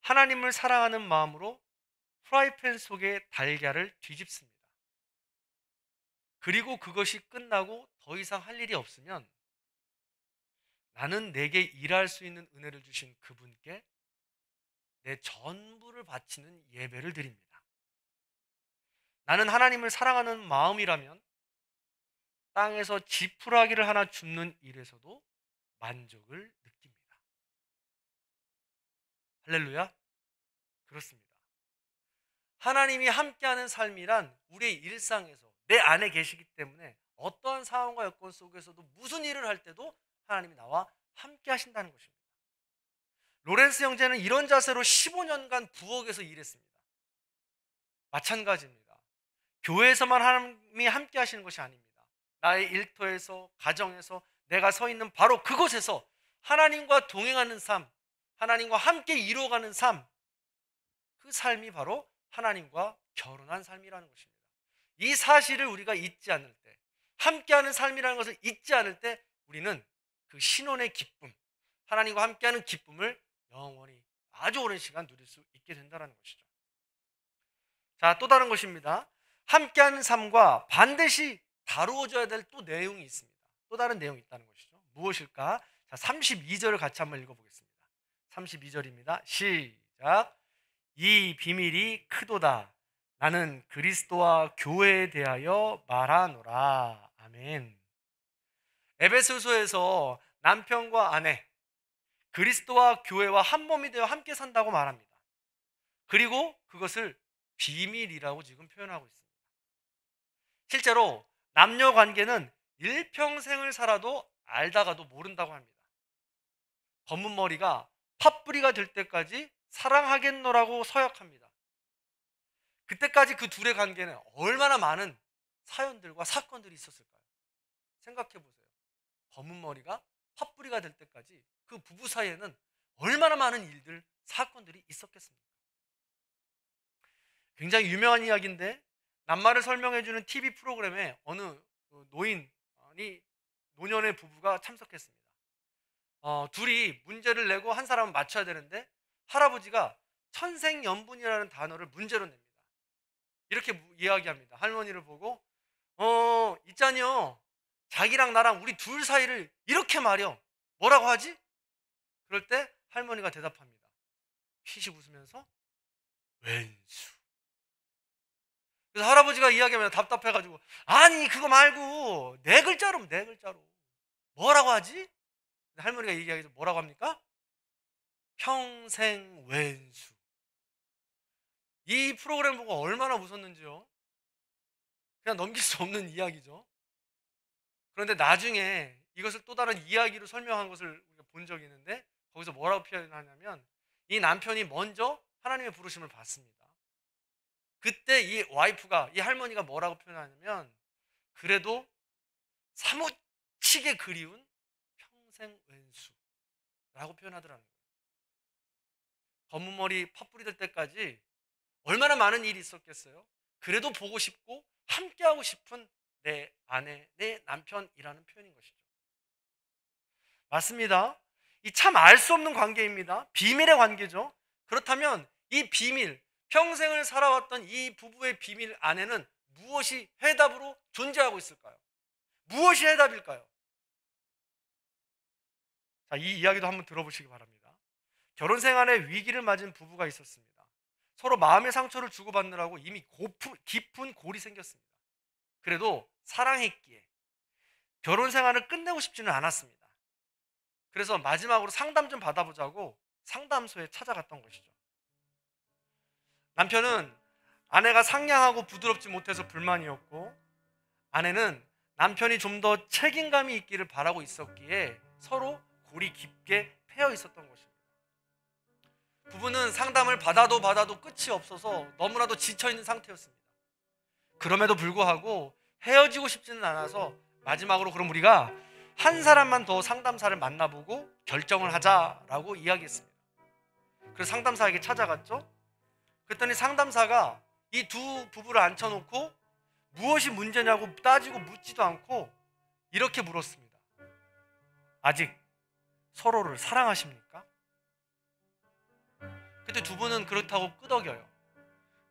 하나님을 사랑하는 마음으로 프라이팬 속에 달걀을 뒤집습니다. 그리고 그것이 끝나고 더 이상 할 일이 없으면 나는 내게 일할 수 있는 은혜를 주신 그분께 내 전부를 바치는 예배를 드립니다. 나는 하나님을 사랑하는 마음이라면 땅에서 지푸라기를 하나 줍는 일에서도 만족을 느낍니다. 할렐루야. 그렇습니다. 하나님이 함께하는 삶이란 우리의 일상에서 내 안에 계시기 때문에 어떠한 상황과 여건 속에서도 무슨 일을 할 때도 하나님이 나와 함께 하신다는 것입니다. 로렌스 형제는 이런 자세로 15년간 부엌에서 일했습니다. 마찬가지입니다. 교회에서만 하나님이 함께 하시는 것이 아닙니다. 나의 일터에서, 가정에서 내가 서 있는 바로 그곳에서 하나님과 동행하는 삶, 하나님과 함께 이루어가는 삶, 그 삶이 바로 하나님과 결혼한 삶이라는 것입니다. 이 사실을 우리가 잊지 않을 때, 함께하는 삶이라는 것을 잊지 않을 때 우리는 그 신혼의 기쁨, 하나님과 함께하는 기쁨을 영원히 아주 오랜 시간 누릴 수 있게 된다는 것이죠. 자, 또 다른 것입니다. 함께하는 삶과 반드시 다루어져야 될 또 내용이 있습니다. 또 다른 내용이 있다는 것이죠. 무엇일까? 자, 32절을 같이 한번 읽어보겠습니다. 32절입니다. 시작. 이 비밀이 크도다. 나는 그리스도와 교회에 대하여 말하노라. 아멘. 에베소서에서 남편과 아내, 그리스도와 교회와 한 몸이 되어 함께 산다고 말합니다. 그리고 그것을 비밀이라고 지금 표현하고 있습니다. 실제로 남녀 관계는 일평생을 살아도 알다가도 모른다고 합니다. 검은 머리가 팥뿌리가 될 때까지 사랑하겠노라고 서약합니다. 그때까지 그 둘의 관계는 얼마나 많은 사연들과 사건들이 있었을까요? 생각해 보세요. 검은 머리가 팥뿌리가 될 때까지 그 부부 사이에는 얼마나 많은 일들, 사건들이 있었겠습니까? 굉장히 유명한 이야기인데 낱말을 설명해주는 TV 프로그램에 어느 노년의 부부가 참석했습니다. 둘이 문제를 내고 한 사람은 맞춰야 되는데 할아버지가 천생연분이라는 단어를 문제로 냅니다. 이렇게 이야기합니다. 할머니를 보고 있잖요, 자기랑 나랑 우리 둘 사이를 이렇게 말여 뭐라고 하지? 그럴 때 할머니가 대답합니다. 피식 웃으면서 왼수. 그래서 할아버지가 이야기하면 답답해가지고 아니 그거 말고 네 글자로 뭐라고 하지? 할머니가 얘기하기도 뭐라고 합니까? 평생 왼수. 이 프로그램 보고 얼마나 웃었는지요. 그냥 넘길 수 없는 이야기죠. 그런데 나중에 이것을 또 다른 이야기로 설명한 것을 우리가 본 적이 있는데, 거기서 뭐라고 표현하냐면 이 남편이 먼저 하나님의 부르심을 받습니다. 그때 이 와이프가, 이 할머니가 뭐라고 표현하냐면, 그래도 사무치게 그리운 평생 왼수라고 표현하더라는 거예요. 검은 머리 팥불이 될 때까지 얼마나 많은 일이 있었겠어요. 그래도 보고 싶고 함께하고 싶은 내 아내, 내 남편이라는 표현인 것이죠. 맞습니다. 이 참 알 수 없는 관계입니다. 비밀의 관계죠. 그렇다면 이 비밀, 평생을 살아왔던 이 부부의 비밀 안에는 무엇이 해답으로 존재하고 있을까요? 무엇이 해답일까요? 자, 이 이야기도 한번 들어보시기 바랍니다. 결혼 생활에 위기를 맞은 부부가 있었습니다. 서로 마음의 상처를 주고받느라고 이미 깊은 골이 생겼습니다. 그래도 사랑했기에 결혼 생활을 끝내고 싶지는 않았습니다. 그래서 마지막으로 상담 좀 받아보자고 상담소에 찾아갔던 것이죠. 남편은 아내가 상냥하고 부드럽지 못해서 불만이었고, 아내는 남편이 좀 더 책임감이 있기를 바라고 있었기에 서로 골이 깊게 패여 있었던 것입니다. 부부는 상담을 받아도 끝이 없어서 너무나도 지쳐있는 상태였습니다. 그럼에도 불구하고 헤어지고 싶지는 않아서 마지막으로 그럼 우리가 한 사람만 더 상담사를 만나보고 결정을 하자라고 이야기했습니다. 그래서 상담사에게 찾아갔죠. 그랬더니 상담사가 이 두 부부를 앉혀놓고 무엇이 문제냐고 따지고 묻지도 않고 이렇게 물었습니다. 아직 서로를 사랑하십니까? 그때 두 분은 그렇다고 끄덕여요.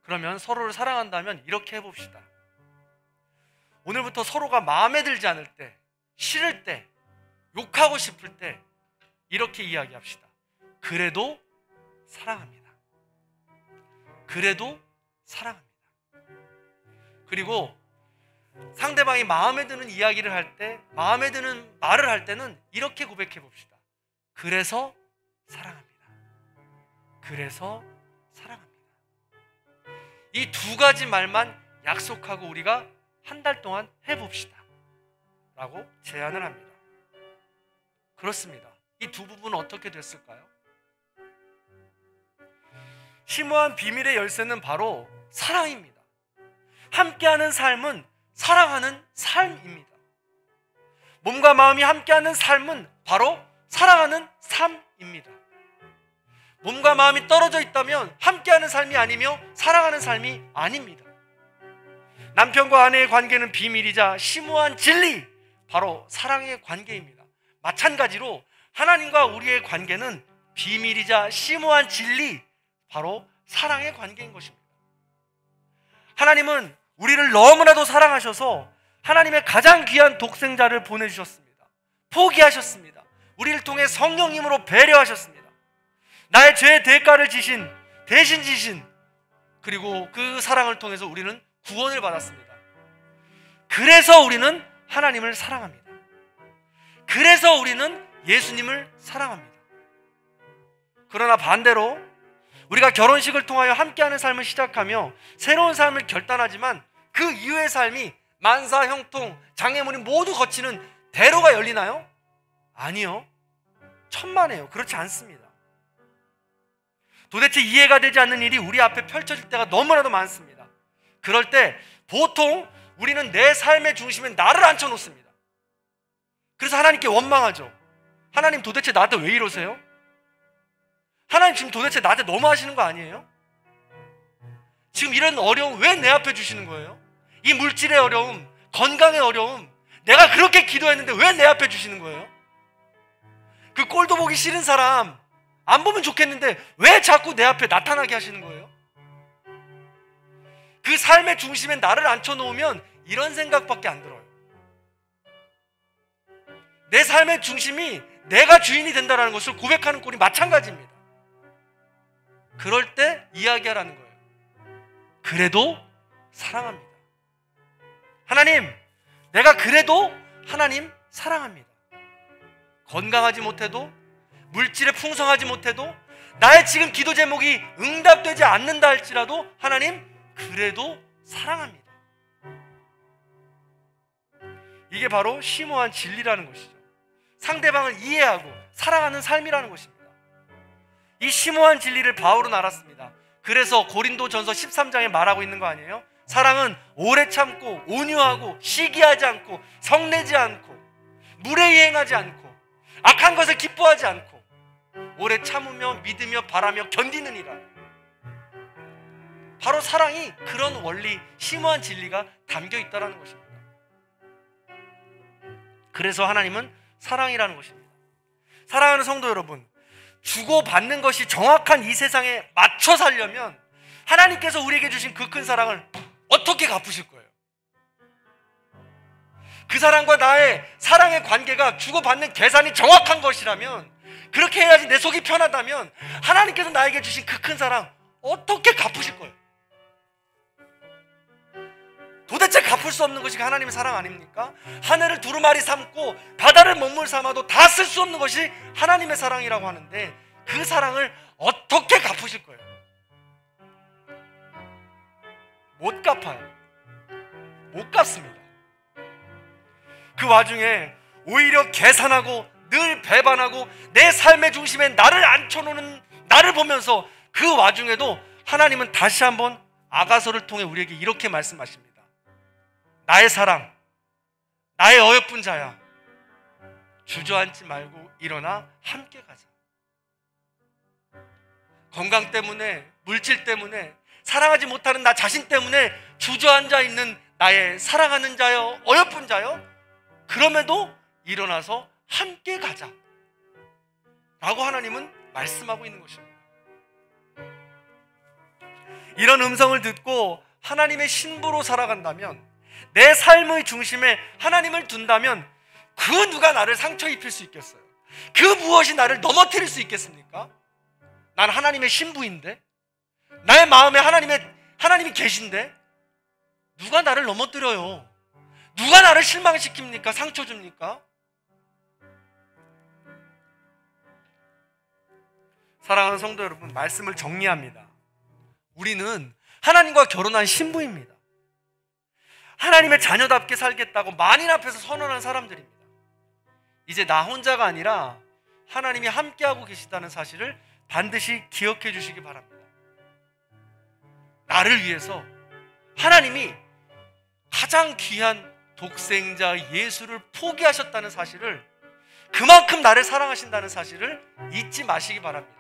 그러면 서로를 사랑한다면 이렇게 해봅시다. 오늘부터 서로가 마음에 들지 않을 때, 싫을 때, 욕하고 싶을 때 이렇게 이야기합시다. 그래도 사랑합니다. 그래도 사랑합니다. 그리고 상대방이 마음에 드는 이야기를 할 때, 마음에 드는 말을 할 때는 이렇게 고백해 봅시다. 그래서 사랑합니다. 그래서 사랑합니다. 이 두 가지 말만 약속하고 우리가 한 달 동안 해봅시다 라고 제안을 합니다. 그렇습니다. 이 두 부부는 어떻게 됐을까요? 심오한 비밀의 열쇠는 바로 사랑입니다. 함께하는 삶은 사랑하는 삶입니다. 몸과 마음이 함께하는 삶은 바로 사랑하는 삶입니다. 몸과 마음이 떨어져 있다면 함께하는 삶이 아니며 사랑하는 삶이 아닙니다. 남편과 아내의 관계는 비밀이자 심오한 진리, 바로 사랑의 관계입니다. 마찬가지로 하나님과 우리의 관계는 비밀이자 심오한 진리, 바로 사랑의 관계인 것입니다. 하나님은 우리를 너무나도 사랑하셔서 하나님의 가장 귀한 독생자를 보내주셨습니다. 포기하셨습니다. 우리를 통해 성령님으로 배려하셨습니다. 나의 죄의 대가를 대신 지신, 그리고 그 사랑을 통해서 우리는 구원을 받았습니다. 그래서 우리는 하나님을 사랑합니다. 그래서 우리는 예수님을 사랑합니다. 그러나 반대로 우리가 결혼식을 통하여 함께하는 삶을 시작하며 새로운 삶을 결단하지만 그 이후의 삶이 만사, 형통, 장애물이 모두 거치는 대로가 열리나요? 아니요. 천만에요. 그렇지 않습니다. 도대체 이해가 되지 않는 일이 우리 앞에 펼쳐질 때가 너무나도 많습니다. 그럴 때 보통 우리는 내 삶의 중심에 나를 앉혀놓습니다. 그래서 하나님께 원망하죠. 하나님 도대체 나한테 왜 이러세요? 하나님 지금 도대체 나한테 너무 하시는 거 아니에요? 지금 이런 어려움 왜 내 앞에 주시는 거예요? 이 물질의 어려움, 건강의 어려움, 내가 그렇게 기도했는데 왜 내 앞에 주시는 거예요? 그 꼴도 보기 싫은 사람 안 보면 좋겠는데 왜 자꾸 내 앞에 나타나게 하시는 거예요? 그 삶의 중심에 나를 앉혀놓으면 이런 생각밖에 안 들어요. 내 삶의 중심이 내가 주인이 된다는 것을 고백하는 꼴이 마찬가지입니다. 그럴 때 이야기하라는 거예요. 그래도 사랑합니다. 하나님, 내가 그래도 하나님 사랑합니다. 건강하지 못해도, 물질에 풍성하지 못해도, 나의 지금 기도 제목이 응답되지 않는다 할지라도 하나님 그래도 사랑합니다. 이게 바로 심오한 진리라는 것이죠. 상대방을 이해하고 사랑하는 삶이라는 것입니다. 이 심오한 진리를 바울은 알았습니다. 그래서 고린도전서 13장에 말하고 있는 거 아니에요? 사랑은 오래 참고 온유하고 시기하지 않고 성내지 않고 무례행하지 않고 악한 것을 기뻐하지 않고 오래 참으며 믿으며 바라며 견디느니라. 바로 사랑이 그런 원리, 심오한 진리가 담겨 있다는 것입니다. 그래서 하나님은 사랑이라는 것입니다. 사랑하는 성도 여러분, 주고받는 것이 정확한 이 세상에 맞춰 살려면 하나님께서 우리에게 주신 그 큰 사랑을 어떻게 갚으실 거예요? 그 사랑과 나의 사랑의 관계가 주고받는 계산이 정확한 것이라면, 그렇게 해야지 내 속이 편하다면 하나님께서 나에게 주신 그 큰 사랑 어떻게 갚으실 거예요? 도대체 갚을 수 없는 것이 하나님의 사랑 아닙니까? 하늘을 두루마리 삼고 바다를 먹물 삼아도 다 쓸 수 없는 것이 하나님의 사랑이라고 하는데, 그 사랑을 어떻게 갚으실 거예요? 못 갚아요. 못 갚습니다. 그 와중에 오히려 계산하고 늘 배반하고 내 삶의 중심에 나를 앉혀놓는 나를 보면서 그 와중에도 하나님은 다시 한번 아가서를 통해 우리에게 이렇게 말씀하십니다. 나의 사랑, 나의 어여쁜 자야, 주저앉지 말고 일어나 함께 가자. 건강 때문에, 물질 때문에, 사랑하지 못하는 나 자신 때문에 주저앉아 있는 나의 사랑하는 자여, 어여쁜 자여, 그럼에도 일어나서 함께 가자 라고 하나님은 말씀하고 있는 것입니다. 이런 음성을 듣고 하나님의 신부로 살아간다면, 내 삶의 중심에 하나님을 둔다면 그 누가 나를 상처 입힐 수 있겠어요? 그 무엇이 나를 넘어뜨릴 수 있겠습니까? 난 하나님의 신부인데, 나의 마음에 하나님이 계신데 누가 나를 넘어뜨려요? 누가 나를 실망시킵니까? 상처 줍니까? 사랑하는 성도 여러분, 말씀을 정리합니다. 우리는 하나님과 결혼한 신부입니다. 하나님의 자녀답게 살겠다고 만인 앞에서 선언한 사람들입니다. 이제 나 혼자가 아니라 하나님이 함께하고 계시다는 사실을 반드시 기억해 주시기 바랍니다. 나를 위해서 하나님이 가장 귀한 독생자 예수를 포기하셨다는 사실을, 그만큼 나를 사랑하신다는 사실을 잊지 마시기 바랍니다.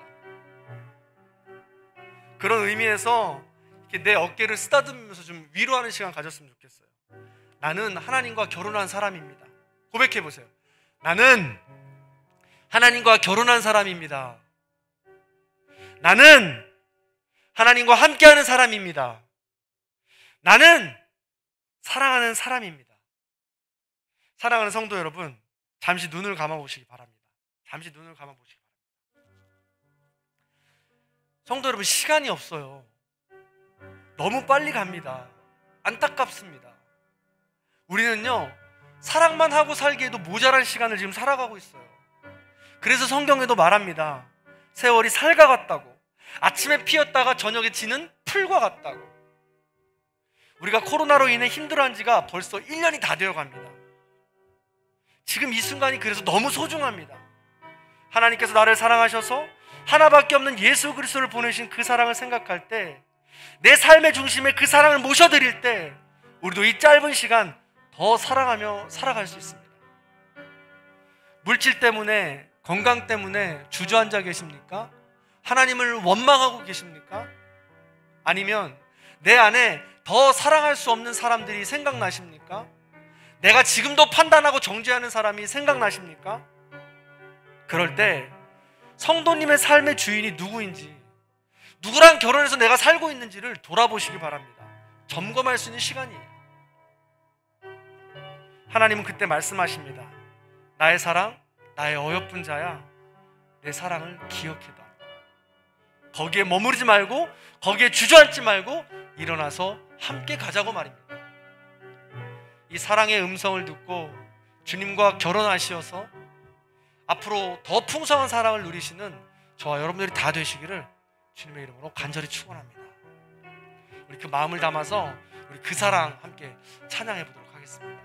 그런 의미에서 이렇게 내 어깨를 쓰다듬으면서 좀 위로하는 시간 가졌으면 좋겠어요. 나는 하나님과 결혼한 사람입니다. 고백해 보세요. 나는 하나님과 결혼한 사람입니다. 나는 하나님과 함께하는 사람입니다. 나는 사랑하는 사람입니다. 사랑하는 성도 여러분, 잠시 눈을 감아보시기 바랍니다. 잠시 눈을 감아보시기 바랍니다. 성도 여러분, 시간이 없어요. 너무 빨리 갑니다. 안타깝습니다. 우리는요, 사랑만 하고 살기에도 모자란 시간을 지금 살아가고 있어요. 그래서 성경에도 말합니다. 세월이 살과 같다고, 아침에 피었다가 저녁에 지는 풀과 같다고. 우리가 코로나로 인해 힘들어한 지가 벌써 1년이 다 되어갑니다. 지금 이 순간이 그래서 너무 소중합니다. 하나님께서 나를 사랑하셔서 하나밖에 없는 예수 그리스도를 보내신 그 사랑을 생각할 때, 내 삶의 중심에 그 사랑을 모셔드릴 때, 우리도 이 짧은 시간 더 사랑하며 살아갈 수 있습니다. 물질 때문에, 건강 때문에 주저앉아 계십니까? 하나님을 원망하고 계십니까? 아니면 내 안에 더 사랑할 수 없는 사람들이 생각나십니까? 내가 지금도 판단하고 정죄하는 사람이 생각나십니까? 그럴 때 성도님의 삶의 주인이 누구인지, 누구랑 결혼해서 내가 살고 있는지를 돌아보시기 바랍니다. 점검할 수 있는 시간이에요. 하나님은 그때 말씀하십니다. 나의 사랑, 나의 어여쁜 자야, 내 사랑을 기억해다. 거기에 머무르지 말고, 거기에 주저앉지 말고 일어나서 함께 가자고 말입니다. 이 사랑의 음성을 듣고 주님과 결혼하시어서 앞으로 더 풍성한 사랑을 누리시는 저와 여러분들이 다 되시기를 주님의 이름으로 간절히 축원합니다. 우리 그 마음을 담아서 우리 그 사랑 함께 찬양해 보도록 하겠습니다.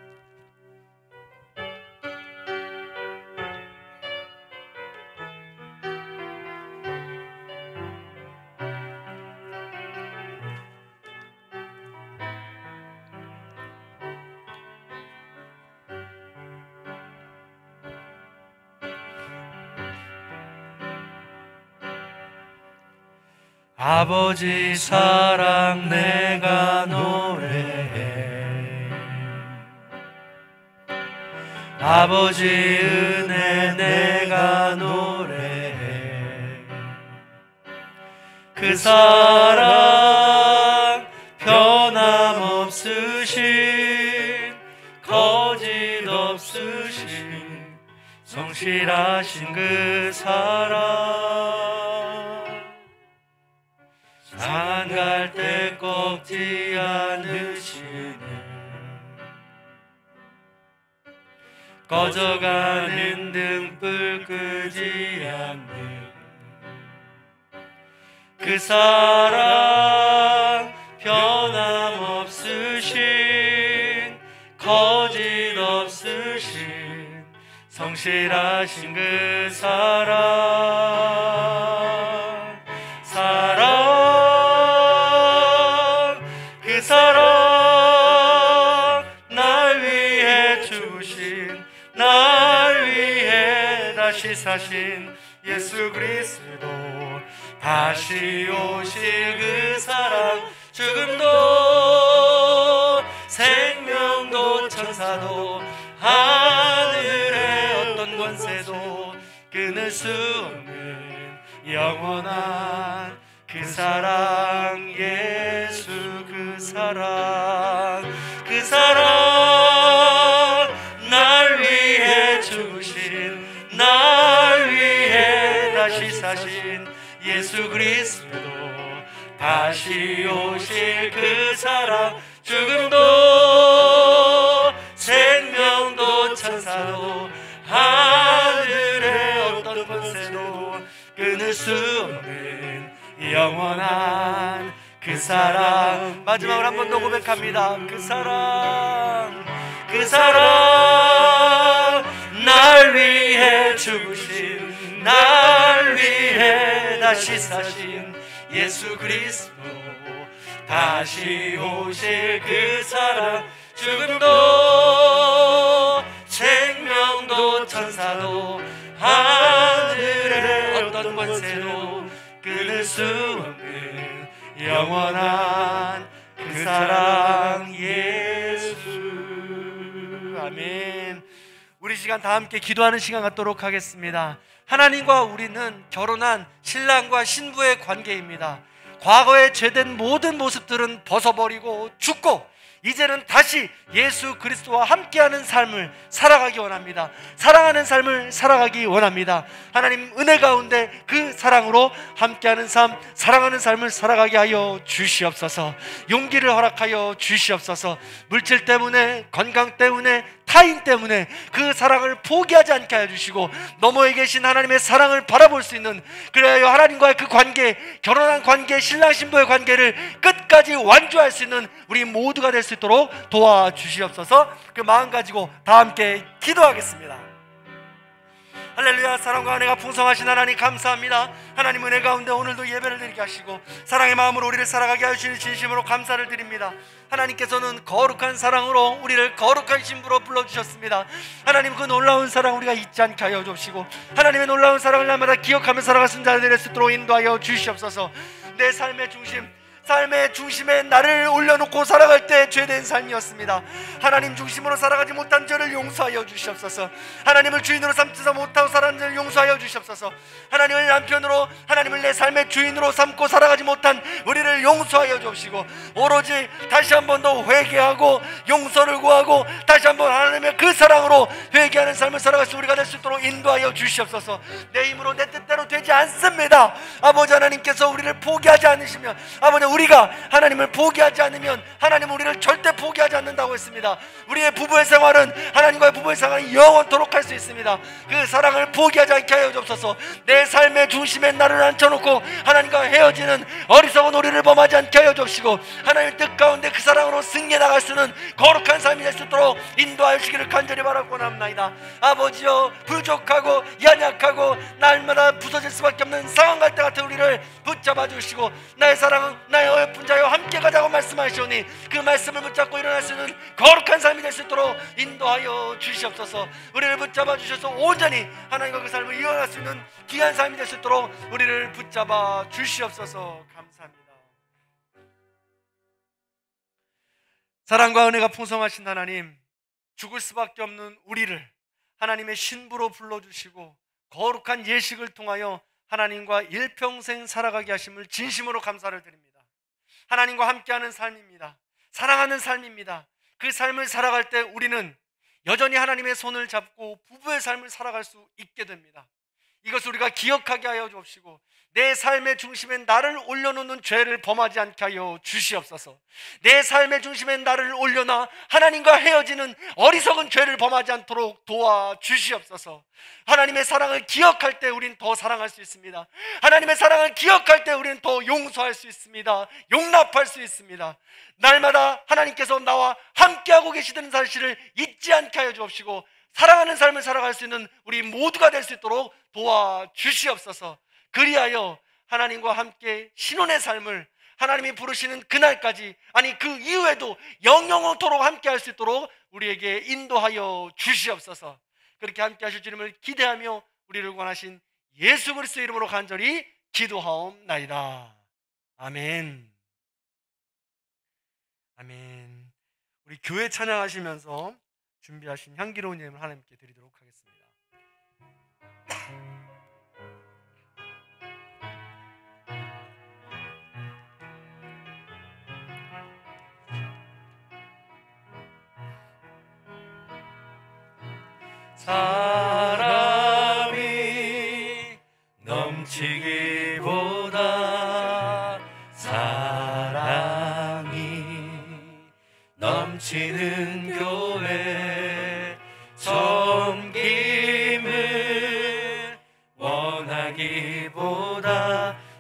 아버지 사랑 내가 노래해. 아버지 은혜 내가 노래해. 그 사랑 변함없으신 거짓 없으신 성실하신 그 사랑 상한 때 꺾지 않으시는 꺼져가는 등불 끄지 않는 그 사랑 변함없으신 거짓 없으신 성실하신 그 사랑 그 사랑 날 위해 주신 날 위해 다시 사신 예수 그리스도 다시 오실 그 사랑 죽음도 생명도 천사도 하늘의 어떤 권세도 끊을 수 없는 영원한 그 사랑 예수 그 사랑 날 위해 주신 날 위해 다시 사신 예수 그리스도 다시 오실 그 사랑 죽음도 생명도 천사도 하늘의 어떤 권세도 끊을 수 없는 영원한 그 사랑. 마지막으로 한 번 더 고백합니다. 그 사랑 날 위해 죽으신 날 위해 다시 사신 예수 그리스도 다시 오실 그 사랑 죽음도 생명도 천사도 하늘의 어떤 권세도 끊을 수 없는 영원한 그 사랑 예수. 아멘. 우리 시간 다 함께 기도하는 시간 갖도록 하겠습니다. 하나님과 우리는 결혼한 신랑과 신부의 관계입니다. 과거에 죄된 모든 모습들은 벗어버리고 죽고 이제는 다시 예수 그리스도와 함께하는 삶을 살아가기 원합니다. 사랑하는 삶을 살아가기 원합니다. 하나님 은혜 가운데 그 사랑으로 함께하는 삶, 사랑하는 삶을 살아가게 하여 주시옵소서. 용기를 허락하여 주시옵소서. 물질 때문에, 건강 때문에, 타인 때문에 그 사랑을 포기하지 않게 해주시고 너머에 계신 하나님의 사랑을 바라볼 수 있는, 그래야 하나님과의 그 관계, 결혼한 관계, 신랑 신부의 관계를 끝까지 완주할 수 있는 우리 모두가 될 수 있도록 도와주시옵소서. 그 마음 가지고 다 함께 기도하겠습니다. 할렐루야. 사랑과 은혜가 풍성하신 하나님 감사합니다. 하나님 은혜 가운데 오늘도 예배를 드리게 하시고 사랑의 마음으로 우리를 살아가게 하시니 진심으로 감사를 드립니다. 하나님께서는 거룩한 사랑으로 우리를 거룩한 신부로 불러주셨습니다. 하나님 그 놀라운 사랑 우리가 잊지 않게 하여 주시고 하나님의 놀라운 사랑을 날마다 기억하며 살아갈 수 있는 자들이 될 수 있도록 인도하여 주시옵소서. 내 삶의 중심에 나를 올려놓고 살아갈 때 죄된 삶이었습니다. 하나님 중심으로 살아가지 못한 죄를 용서하여 주시옵소서. 하나님을 주인으로 삼지 못하고 살아가는 죄를 용서하여 주시옵소서. 하나님을 남편으로, 하나님을 내 삶의 주인으로 삼고 살아가지 못한 우리를 용서하여 주시고 오로지 다시 한 번 더 회개하고 용서를 구하고 다시 한 번 하나님의 그 사랑으로 회개하는 삶을 살아갈 수 우리가 될 수 있도록 인도하여 주시옵소서. 내 힘으로 내 뜻대로 되지 않습니다. 아버지 하나님께서 우리를 포기하지 않으시면, 아버지 우리가 하나님을 포기하지 않으면 하나님은 우리를 절대 포기하지 않는다고 했습니다. 우리의 부부의 생활은, 하나님과의 부부의 생활은 영원토록 할 수 있습니다. 그 사랑을 포기하지 않게 하여 주옵소서. 내 삶의 중심에 나를 앉혀놓고 하나님과 헤어지는 어리석은 우리를 범하지 않게 하여 주옵시고 하나님의 뜻 가운데 그 사랑으로 승리해 나갈 수 있는 거룩한 삶이 될 수 있도록 인도하여 주시기를 간절히 바라고 합나이다. 아버지여, 부족하고 연약하고 날마다 부서질 수밖에 없는 상황 갈 때 같은 우리를 붙잡아 주시고 나의 사랑은 나의 어여쁜 자여 함께 가자고 말씀하시오니 그 말씀을 붙잡고 일어날 수 있는 거룩한 삶이 될 수 있도록 인도하여 주시옵소서. 우리를 붙잡아 주셔서 온전히 하나님과 그 삶을 이어갈 수 있는 귀한 삶이 될 수 있도록 우리를 붙잡아 주시옵소서. 감사합니다. 사랑과 은혜가 풍성하신 하나님, 죽을 수밖에 없는 우리를 하나님의 신부로 불러주시고 거룩한 예식을 통하여 하나님과 일평생 살아가게 하심을 진심으로 감사를 드립니다. 하나님과 함께하는 삶입니다. 사랑하는 삶입니다. 그 삶을 살아갈 때 우리는 여전히 하나님의 손을 잡고 부부의 삶을 살아갈 수 있게 됩니다. 이것을 우리가 기억하게 하여 주옵시고 내 삶의 중심에 나를 올려놓는 죄를 범하지 않게 하여 주시옵소서. 내 삶의 중심에 나를 올려놔 하나님과 헤어지는 어리석은 죄를 범하지 않도록 도와주시옵소서. 하나님의 사랑을 기억할 때 우린 더 사랑할 수 있습니다. 하나님의 사랑을 기억할 때 우리는 더 용서할 수 있습니다. 용납할 수 있습니다. 날마다 하나님께서 나와 함께하고 계시다는 사실을 잊지 않게 하여 주옵시고 사랑하는 삶을 살아갈 수 있는 우리 모두가 될 수 있도록 도와주시옵소서. 그리하여 하나님과 함께 신혼의 삶을 하나님이 부르시는 그날까지, 아니 그 이후에도 영영토록 함께 할 수 있도록 우리에게 인도하여 주시옵소서. 그렇게 함께 하실 주님을 기대하며 우리를 구원하신 예수 그리스도의 이름으로 간절히 기도하옵나이다. 아멘. 아멘. 우리 교회 찬양하시면서 준비하신 향기로운 예물 하나님께 드리도록 하겠습니다. 사람이 넘치기보다 사랑이 넘치는 교회 섬김을 원하기보다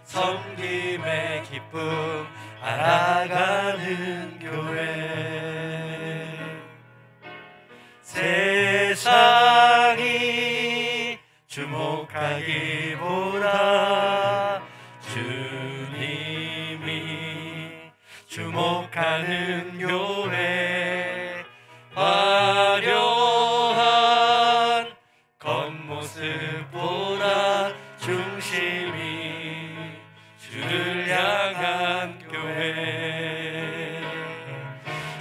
섬김의 기쁨 알아가는 교회. 세상이 주목하기보다 주님이 주목하는 교회. 화려한 겉모습보다 중심이 주를 향한 교회.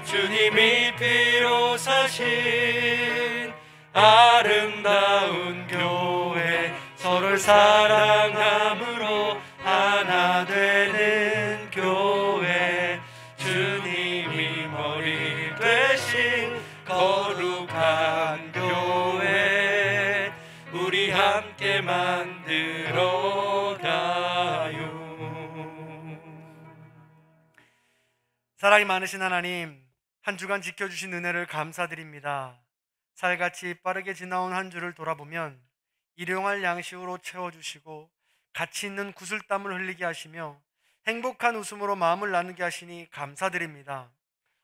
주님이 피로 사신 아름다운 교회. 서로를 사랑함으로 하나 되는 교회. 주님이 머리 되신 거룩한 교회. 우리 함께 만들어가요. 사랑이 많으신 하나님, 한 주간 지켜주신 은혜를 감사드립니다. 살같이 빠르게 지나온 한 주를 돌아보면 일용할 양식으로 채워주시고 가치 있는 구슬땀을 흘리게 하시며 행복한 웃음으로 마음을 나누게 하시니 감사드립니다.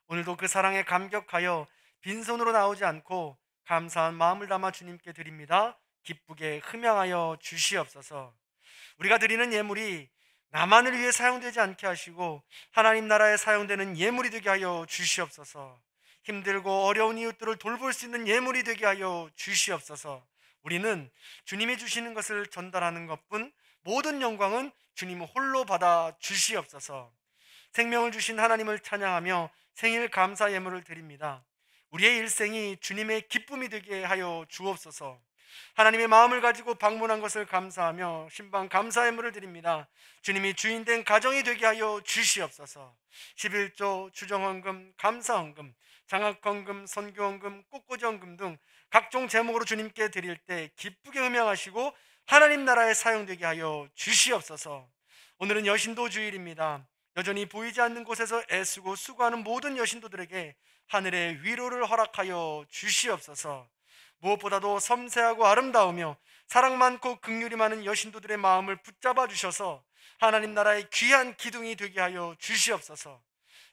오늘도 그 사랑에 감격하여 빈손으로 나오지 않고 감사한 마음을 담아 주님께 드립니다. 기쁘게 흠양하여 주시옵소서. 우리가 드리는 예물이 나만을 위해 사용되지 않게 하시고 하나님 나라에 사용되는 예물이 되게 하여 주시옵소서. 힘들고 어려운 이웃들을 돌볼 수 있는 예물이 되게 하여 주시옵소서. 우리는 주님이 주시는 것을 전달하는 것뿐 모든 영광은 주님 홀로 받아 주시옵소서. 생명을 주신 하나님을 찬양하며 생일 감사 예물을 드립니다. 우리의 일생이 주님의 기쁨이 되게 하여 주옵소서. 하나님의 마음을 가지고 방문한 것을 감사하며 신방 감사 예물을 드립니다. 주님이 주인된 가정이 되게 하여 주시옵소서. 11조, 주정헌금, 감사헌금, 장학헌금, 선교헌금, 꽃꽂이헌금 등 각종 제목으로 주님께 드릴 때 기쁘게 음양하시고 하나님 나라에 사용되게 하여 주시옵소서. 오늘은 여신도 주일입니다. 여전히 보이지 않는 곳에서 애쓰고 수고하는 모든 여신도들에게 하늘의 위로를 허락하여 주시옵소서. 무엇보다도 섬세하고 아름다우며 사랑 많고 긍휼이 많은 여신도들의 마음을 붙잡아 주셔서 하나님 나라의 귀한 기둥이 되게 하여 주시옵소서.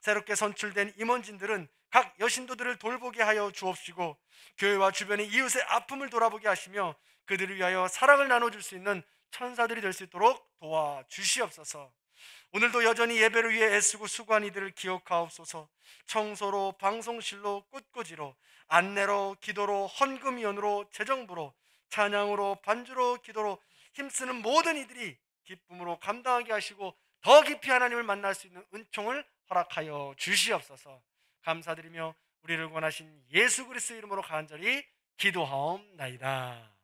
새롭게 선출된 임원진들은 각 여신도들을 돌보게 하여 주옵시고 교회와 주변의 이웃의 아픔을 돌아보게 하시며 그들을 위하여 사랑을 나눠줄 수 있는 천사들이 될 수 있도록 도와주시옵소서. 오늘도 여전히 예배를 위해 애쓰고 수고한 이들을 기억하옵소서. 청소로, 방송실로, 꽃꽂이로, 안내로, 기도로, 헌금위원으로, 재정부로, 찬양으로, 반주로, 기도로 힘쓰는 모든 이들이 기쁨으로 감당하게 하시고 더 깊이 하나님을 만날 수 있는 은총을 허락하여 주시옵소서. 감사드리며 우리를 구원하신 예수 그리스도 이름으로 간절히 기도하옵나이다.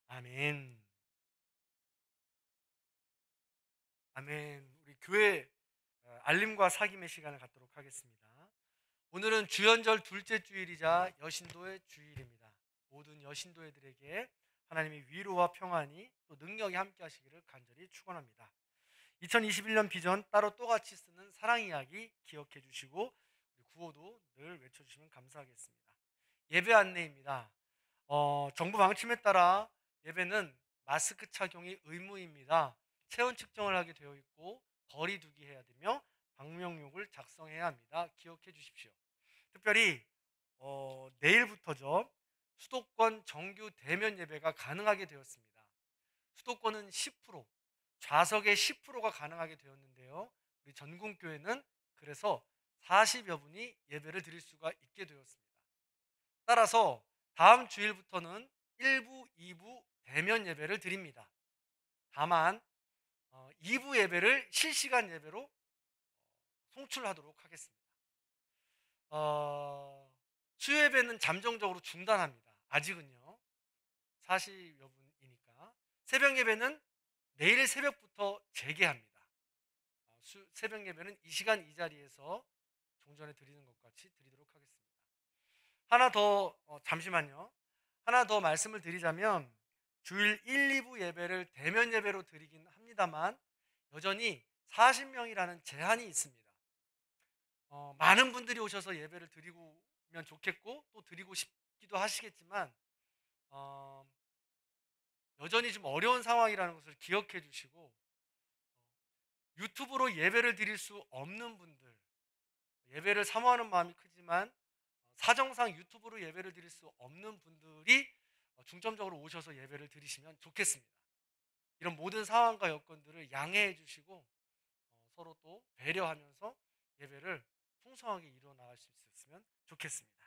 아멘. 아멘. 우리 교회 알림과 사귐의 시간을 갖도록 하겠습니다. 오늘은 주연절 둘째 주일이자 여신도의 주일입니다. 모든 여신도회들에게 하나님의 위로와 평안이 또 능력이 함께 하시기를 간절히 축원합니다. 2021년 비전 따로 또 같이 쓰는 사랑 이야기 기억해 주시고 우리 구호도 늘 외쳐주시면 감사하겠습니다. 예배 안내입니다. 정부 방침에 따라 예배는 마스크 착용이 의무입니다. 체온 측정을 하게 되어 있고 거리 두기 해야 되며 방명록을 작성해야 합니다. 기억해 주십시오. 특별히 내일부터죠. 수도권 정규 대면 예배가 가능하게 되었습니다. 수도권은 10%, 좌석의 10%가 가능하게 되었는데요. 우리 전궁교회는 그래서 40여 분이 예배를 드릴 수가 있게 되었습니다. 따라서 다음 주일부터는 1부, 2부 대면 예배를 드립니다. 다만 2부 예배를 실시간 예배로 송출하도록 하겠습니다. 수요 예배는 잠정적으로 중단합니다. 아직은요. 40여 분이니까. 새벽 예배는 내일 새벽부터 재개합니다. 새벽 예배는 이 시간 이 자리에서 종전에 드리는 것 같이 드리도록 하겠습니다. 하나 더 잠시만요. 하나 더 말씀을 드리자면 주일 1, 2부 예배를 대면 예배로 드리긴 합니다만 여전히 40명이라는 제한이 있습니다. 많은 분들이 오셔서 예배를 드리면 좋겠고 또 드리고 싶기도 하시겠지만 여전히 좀 어려운 상황이라는 것을 기억해 주시고 유튜브로 예배를 드릴 수 없는 분들, 예배를 사모하는 마음이 크지만 사정상 유튜브로 예배를 드릴 수 없는 분들이 중점적으로 오셔서 예배를 드리시면 좋겠습니다. 이런 모든 상황과 여건들을 양해해 주시고 서로 또 배려하면서 예배를 풍성하게 이루어 나갈 수 있었으면 좋겠습니다.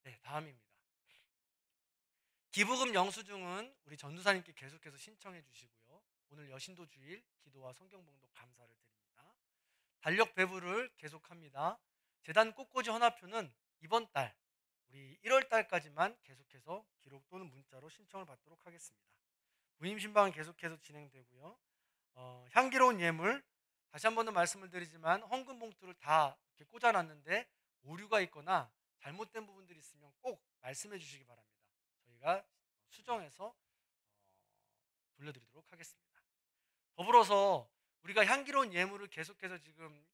네, 다음입니다. 기부금 영수증은 우리 전도사님께 계속해서 신청해 주시고요. 오늘 여신도 주일 기도와 성경 봉독 감사를 드립니다. 달력 배부를 계속합니다. 재단 꽃꽂이 헌화표는 이번 달 우리 1월 달까지만 계속해서 기록 또는 문자로 신청을 받도록 하겠습니다. 부임 신방은 계속해서 진행되고요. 향기로운 예물 다시 한 번 더 말씀을 드리지만 헌금 봉투를 다 이렇게 꽂아놨는데 오류가 있거나 잘못된 부분들이 있으면 꼭 말씀해 주시기 바랍니다. 저희가 수정해서 돌려드리도록 하겠습니다. 더불어서 우리가 향기로운 예물을 계속해서 지금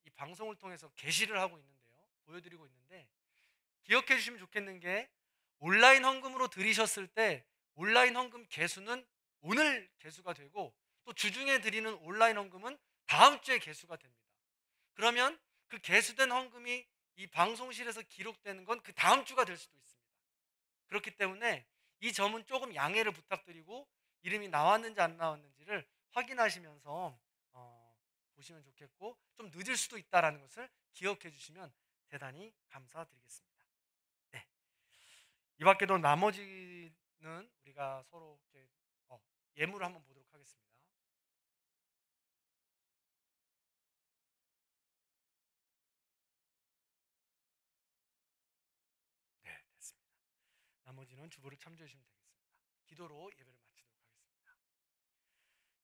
이 방송을 통해서 게시를 하고 있는데요. 보여드리고 있는데 기억해 주시면 좋겠는 게 온라인 헌금으로 드리셨을 때 온라인 헌금 개수는 오늘 개수가 되고 또 주중에 드리는 온라인 헌금은 다음 주에 개수가 됩니다. 그러면 그 개수된 헌금이 이 방송실에서 기록되는 건 그 다음 주가 될 수도 있습니다. 그렇기 때문에 이 점은 조금 양해를 부탁드리고 이름이 나왔는지 안 나왔는지를 확인하시면서 보시면 좋겠고 좀 늦을 수도 있다는 것을 기억해 주시면 대단히 감사드리겠습니다. 네. 이 밖에도 나머지는 우리가 서로 이렇게 예물을 한번 보도록 하겠습니다. 네, 됐습니다. 나머지는 주보를 참조해 주시면 되겠습니다. 기도로 예배를 마치도록 하겠습니다.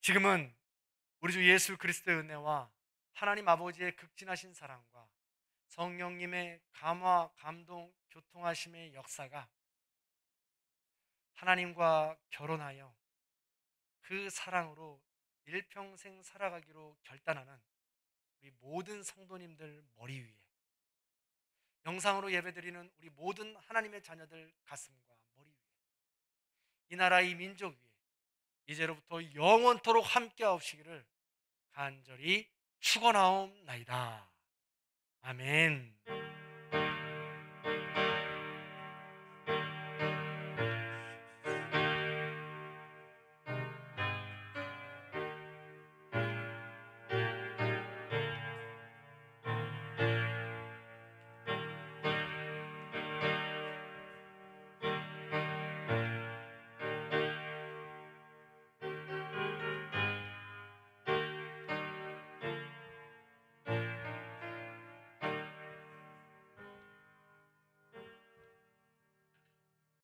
지금은 우리 주 예수 그리스도의 은혜와 하나님 아버지의 극진하신 사랑과 성령님의 감화, 감동, 교통하심의 역사가 하나님과 결혼하여 그 사랑으로 일평생 살아가기로 결단하는 우리 모든 성도님들 머리 위에 영상으로 예배드리는 우리 모든 하나님의 자녀들 가슴과 머리 위에 이 나라 이 민족 위에 이제로부터 영원토록 함께 하옵시기를 간절히 축원하옵나이다. 아멘.